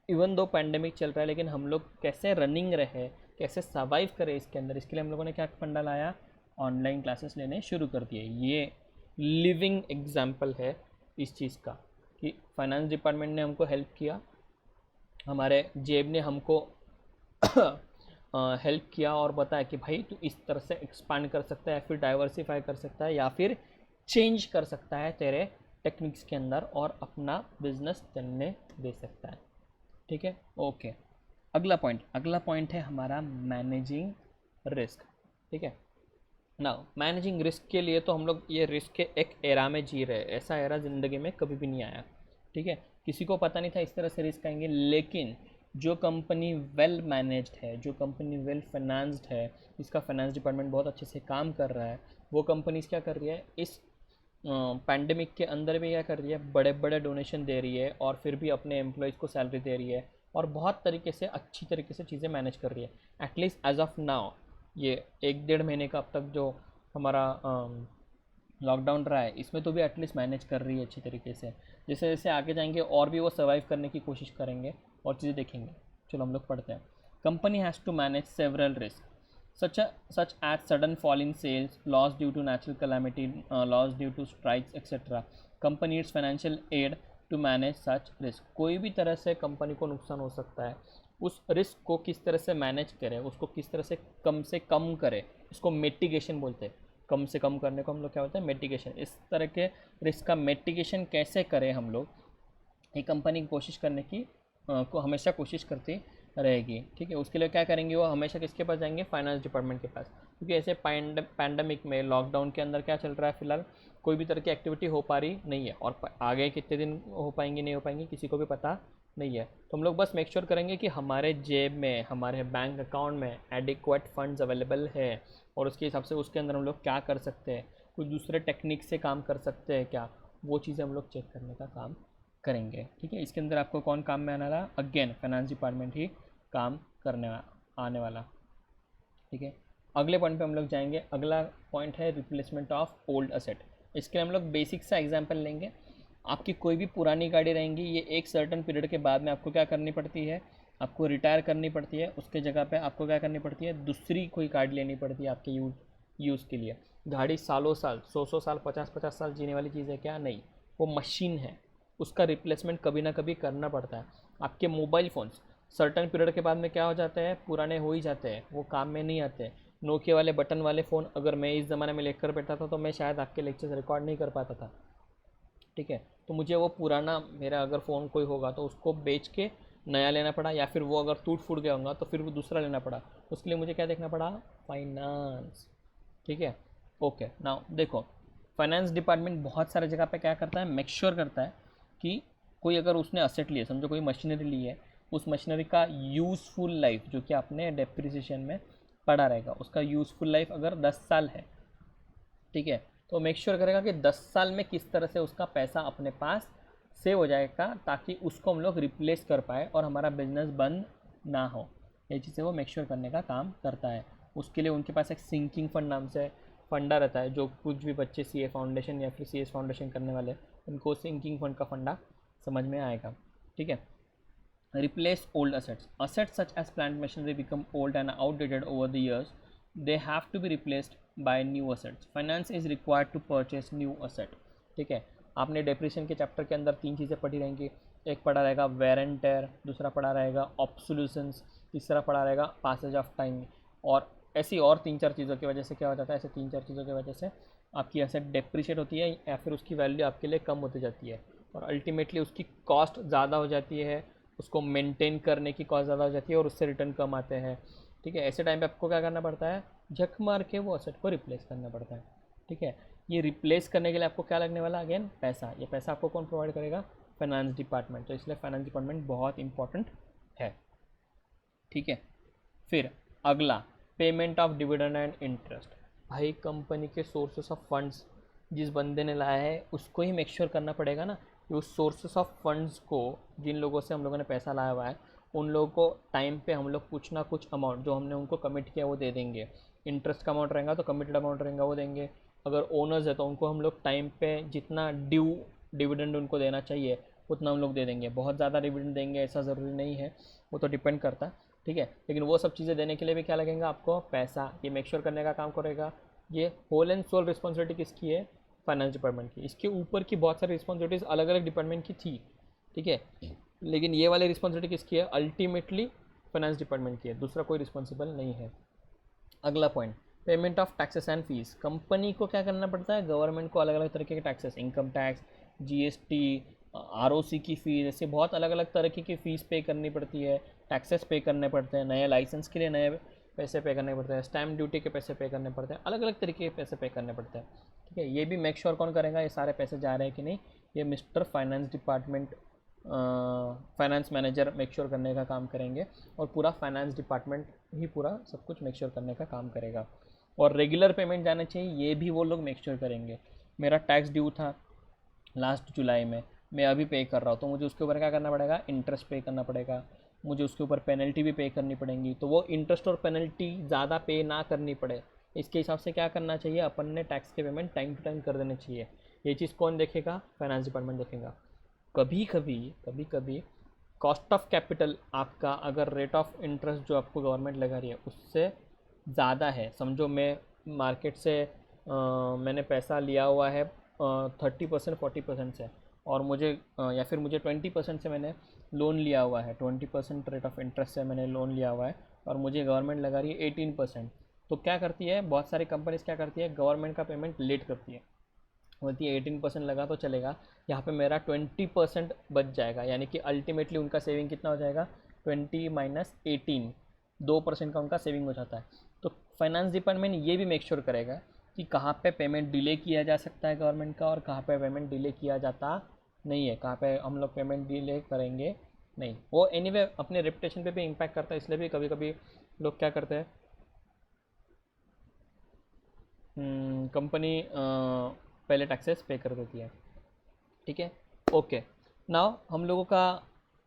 इवन दो पैंडेमिक चल रहा है, लेकिन हम लोग कैसे रनिंग रहे, कैसे सर्वाइव करें इसके अंदर, इसके लिए हम लोगों ने क्या फंडा लाया? ऑनलाइन क्लासेस लेने शुरू कर दिए। ये लिविंग एग्जाम्पल है इस चीज़ का कि फाइनेंस डिपार्टमेंट ने हमको हेल्प किया, हमारे जेब ने हमको हेल्प किया और बताया कि भाई तू इस तरह से एक्सपांड कर सकता है, फिर डाइवर्सिफाई कर सकता है, या फिर चेंज कर सकता है तेरे टेक्निक्स के अंदर और अपना बिजनेस चलने दे सकता है। ठीक है, ओके। अगला पॉइंट है हमारा मैनेजिंग रिस्क। ठीक है, नाउ मैनेजिंग रिस्क के लिए तो हम लोग ये रिस्क के एक एरा में जी रहे हैं, ऐसा एरा ज़िंदगी में कभी भी नहीं आया। ठीक है, किसी को पता नहीं था इस तरह से रिस्क आएंगे, लेकिन जो कंपनी वेल मैनेज्ड है, जो कंपनी वेल फाइनेंस्ड है, जिसका फाइनेंस डिपार्टमेंट बहुत अच्छे से काम कर रहा है, वो कंपनीज क्या कर रही है, इस पैंडेमिक के अंदर भी क्या कर रही है, बड़े बड़े डोनेशन दे रही है, और फिर भी अपने एम्प्लॉयज़ को सैलरी दे रही है, और बहुत तरीके से अच्छी तरीके से चीज़ें मैनेज कर रही है। एटलीस्ट एज ऑफ नाउ, ये 1-1.5 महीने का अब तक जो हमारा लॉकडाउन रहा है, इसमें तो भी एटलीस्ट मैनेज कर रही है अच्छी तरीके से। जैसे जैसे आगे जाएंगे और भी वो सर्वाइव करने की कोशिश करेंगे और चीज़ें देखेंगे। चलो हम लोग पढ़ते हैं। Company has to manage several risks, such as sudden fall in sales, loss due to natural calamity, loss due to strikes, etc. Company needs financial aid to manage such risk. कोई भी तरह से कंपनी को नुकसान हो सकता है, उस रिस्क को किस तरह से मैनेज करें, उसको किस तरह से कम करें, इसको मिटिगेशन बोलते हैं। कम से कम करने को हम लोग क्या होता है, मिटिगेशन। इस तरह के रिस्क का मिटिगेशन कैसे करें हम लोग, ये कंपनी कोशिश करने की को हमेशा कोशिश करती रहेगी। ठीक है, उसके लिए क्या करेंगे, वो हमेशा किसके पास जाएंगे, फाइनेंस डिपार्टमेंट के पास। क्योंकि ऐसे पैंडमिक में, लॉकडाउन के अंदर क्या चल रहा है, फिलहाल कोई भी तरह की एक्टिविटी हो पा रही नहीं है, और आगे कितने दिन हो पाएंगी नहीं हो पाएंगी किसी को भी पता नहीं है। तो हम लोग बस मेक श्योर करेंगे कि हमारे जेब में, हमारे बैंक अकाउंट में एडिक्वेट फंड्स अवेलेबल है, और उसके हिसाब से उसके अंदर हम लोग क्या कर सकते हैं, कुछ दूसरे टेक्निक से काम कर सकते हैं क्या, वो चीज़ें हम लोग चेक करने का काम करेंगे। ठीक है, इसके अंदर आपको कौन काम में आने वाला, अगेन फाइनेंस डिपार्टमेंट ही काम करने आने वाला। ठीक है, अगले पॉइंट पे हम लोग जाएंगे। अगला पॉइंट है रिप्लेसमेंट ऑफ ओल्ड असेट। इसके लिए हम लोग बेसिक सा एग्जांपल लेंगे। आपकी कोई भी पुरानी गाड़ी रहेंगी, ये एक सर्टन पीरियड के बाद में आपको क्या करनी पड़ती है, आपको रिटायर करनी पड़ती है। उसके जगह पे आपको क्या करनी पड़ती है, दूसरी कोई गाड़ी लेनी पड़ती है आपके यूज़ के लिए। गाड़ी सालों साल, 100 साल, 50 साल जीने वाली चीज़ है क्या, नहीं, वो मशीन है, उसका रिप्लेसमेंट कभी ना कभी करना पड़ता है। आपके मोबाइल फ़ोन्स सर्टन पीरियड के बाद में क्या हो जाते हैं, पुराने हो ही जाते हैं, वो काम में नहीं आते। नोकिया वाले बटन वाले फ़ोन अगर मैं इस ज़माने में लेकर बैठा था तो मैं शायद आपके लेक्चर्स रिकॉर्ड नहीं कर पाता था। ठीक है, तो मुझे वो पुराना मेरा अगर फ़ोन कोई होगा तो उसको बेच के नया लेना पड़ा, या फिर वो अगर टूट फूट गया होगा तो फिर वो दूसरा लेना पड़ा। उसके लिए मुझे क्या देखना पड़ा, फाइनेंस। ठीक है, ओके। नाउ देखो, फाइनेंस डिपार्टमेंट बहुत सारे जगह पे क्या करता है, मेक श्योर करता है कि कोई अगर उसने असेट लिए, समझो कोई मशीनरी ली है, उस मशीनरी का यूज़फुल लाइफ, जो कि आपने डेप्रिसिएशन में पढ़ा रहेगा, उसका यूज़फुल लाइफ अगर 10 साल है, ठीक है, तो मेक श्योर करेगा कि 10 साल में किस तरह से उसका पैसा अपने पास सेव हो जाएगा, ताकि उसको हम लोग रिप्लेस कर पाए और हमारा बिजनेस बंद ना हो। ये चीज़ें वो मेक श्योर करने का काम करता है। उसके लिए उनके पास एक सिंकिंग फंड नाम से फंडा रहता है। जो कुछ भी बच्चे सीए फाउंडेशन या फिर सीएस फाउंडेशन करने वाले, उनको सिंकिंग फंड का फंडा समझ में आएगा। ठीक है, replace old assets. Assets such as plant machinery become old and outdated over the years. They have to be replaced by new assets. Finance is required to purchase new asset. ठीक है, आपने डेप्रिसिएशन के chapter के अंदर 3 चीज़ें पढ़ी रहेंगी। एक पढ़ा रहेगा वेयर एंड टेयर, दूसरा पढ़ा रहेगा ऑब्सोल्यूशंस, तीसरा पढ़ा रहेगा पासेज ऑफ टाइम। और ऐसी और 3-4 चीज़ों की वजह से क्या हो जाता है, ऐसे 3-4 चीज़ों की वजह से आपकी एसेट डेप्रिशिएट होती है, या फिर उसकी वैल्यू आपके लिए कम होती जाती है, और अल्टीमेटली उसकी कॉस्ट ज़्यादा हो जाती है, उसको मेंटेन करने की कॉस्ट ज़्यादा हो जाती है, और उससे रिटर्न कम आते हैं। ठीक है, ऐसे टाइम पे आपको क्या करना पड़ता है, झक मार के वो असेट को रिप्लेस करना पड़ता है। ठीक है, ये रिप्लेस करने के लिए आपको क्या लगने वाला, अगेन पैसा। ये पैसा आपको कौन प्रोवाइड करेगा, फाइनेंस डिपार्टमेंट। तो इसलिए फाइनेंस डिपार्टमेंट बहुत इंपॉर्टेंट है। ठीक है, फिर अगला, payment of dividend and interest. भाई कंपनी के सोर्सेस ऑफ फंड्स जिस बंदे ने लाया है उसको ही मेक श्योर करना पड़ेगा ना कि उस सोर्सेस ऑफ फंड्स को, जिन लोगों से हम लोगों ने पैसा लाया हुआ है, उन लोगों को टाइम पे हम लोग कुछ ना कुछ अमाउंट जो हमने उनको कमिट किया वो दे देंगे। इंटरेस्ट का अमाउंट रहेगा तो कमिटेड अमाउंट रहेगा वो देंगे। अगर ओनर्स है तो उनको हम लोग टाइम पे जितना ड्यू डिविडेंड उनको देना चाहिए उतना हम लोग दे देंगे। बहुत ज़्यादा डिविडेंड देंगे ऐसा ज़रूरी नहीं है, वो तो डिपेंड करता है। ठीक है, लेकिन वो सब चीज़ें देने के लिए भी क्या लगेगा आपको, पैसा। ये मेक श्योर करने का काम करेगा। ये होल एंड सोल रिस्पॉन्सिबिलिटी किसकी है, फाइनेंस डिपार्टमेंट की। इसके ऊपर की बहुत सारी रिस्पॉन्सिबिलिटीज़ अलग अलग डिपार्टमेंट की थी। ठीक है, लेकिन ये वाली रिस्पॉन्सिबिलिटी किसकी है, अल्टीमेटली फाइनेंस डिपार्टमेंट की है, दूसरा कोई रिस्पॉन्सिबल नहीं है। अगला point, payment of taxes and fees. Company को क्या करना पड़ता है, गवर्नमेंट को अलग अलग तरीके के taxes, income tax, GST, ROC की फ़ीस, ऐसे बहुत अलग अलग तरीके की फ़ीस पे करनी पड़ती है। टैक्सेस पे करने पड़ते हैं, नए लाइसेंस के लिए नए पैसे पे करने पड़ते हैं, स्टैम्प ड्यूटी के पैसे पे करने पड़ते हैं, अलग अलग तरीके के पैसे पे करने पड़ते हैं। ठीक है, ये भी मेक श्योर कौन करेगा, ये सारे पैसे जा रहे हैं कि नहीं, ये mister finance department, finance manager make sure करने का काम करेंगे, और पूरा फाइनेंस डिपार्टमेंट ही पूरा सब कुछ मेक श्योर करने का काम करेगा। और रेगुलर पेमेंट जाना चाहिए, ये भी वो लोग मेक श्योर करेंगे। मेरा टैक्स ड्यू था लास्ट जुलाई में, मैं अभी पे कर रहा हूँ, तो मुझे उसके ऊपर क्या करना पड़ेगा, इंटरेस्ट पे करना पड़ेगा, मुझे उसके ऊपर पेनल्टी भी पे करनी पड़ेंगी। तो वो इंटरेस्ट और पेनल्टी ज़्यादा पे ना करनी पड़े, इसके हिसाब से क्या करना चाहिए, अपन ने टैक्स के पेमेंट टाइम टू टाइम कर देने चाहिए। ये चीज़ कौन देखेगा, फाइनेंस डिपार्टमेंट देखेगा। कभी कभी कॉस्ट ऑफ कैपिटल आपका अगर रेट ऑफ इंटरेस्ट जो आपको गवर्नमेंट लगा रही है उससे ज़्यादा है, समझो मैं मार्केट से मैंने पैसा लिया हुआ है 30% 40% से, और मुझे या फिर मुझे 20% से मैंने लोन लिया हुआ है, 20% रेट ऑफ इंटरेस्ट से मैंने लोन लिया हुआ है, और मुझे गवर्नमेंट लगा रही है 18%। तो क्या करती है, बहुत सारी कंपनीज क्या करती है, गवर्नमेंट का पेमेंट लेट करती है, बोलती है 18% लगा तो चलेगा, यहाँ पे मेरा 20% बच जाएगा, यानी कि अल्टीमेटली उनका सेविंग कितना हो जाएगा, 20 माइनस 18, 2% का उनका सेविंग हो जाता है। तो फाइनेंस डिपार्टमेंट ये भी मेक श्योर करेगा कि कहाँ पे पेमेंट डिले किया जा सकता है गवर्नमेंट का, और कहाँ पे पेमेंट डिले किया जाता नहीं है, कहाँ पे हम लोग पेमेंट डिले करेंगे नहीं। वो एनीवे अपने रेपुटेशन पे भी इम्पैक्ट करता है, इसलिए भी कभी कभी लोग क्या करते हैं, कंपनी पहले टैक्सेस पे कर देती है। ठीक है, ओके। नाउ हम लोगों का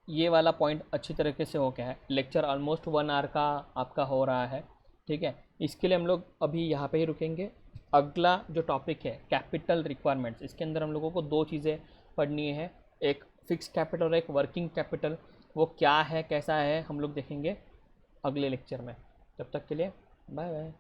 ये वाला पॉइंट अच्छी तरीके से हो गया है, लेक्चर ऑलमोस्ट 1 आवर का आपका हो रहा है। ठीक है, इसके लिए हम लोग अभी यहाँ पे ही रुकेंगे। अगला जो टॉपिक है कैपिटल रिक्वायरमेंट्स, इसके अंदर हम लोगों को 2 चीज़ें पढ़नी है, एक फिक्स कैपिटल और एक वर्किंग कैपिटल। वो क्या है कैसा है हम लोग देखेंगे अगले लेक्चर में। तब तक के लिए बाय बाय।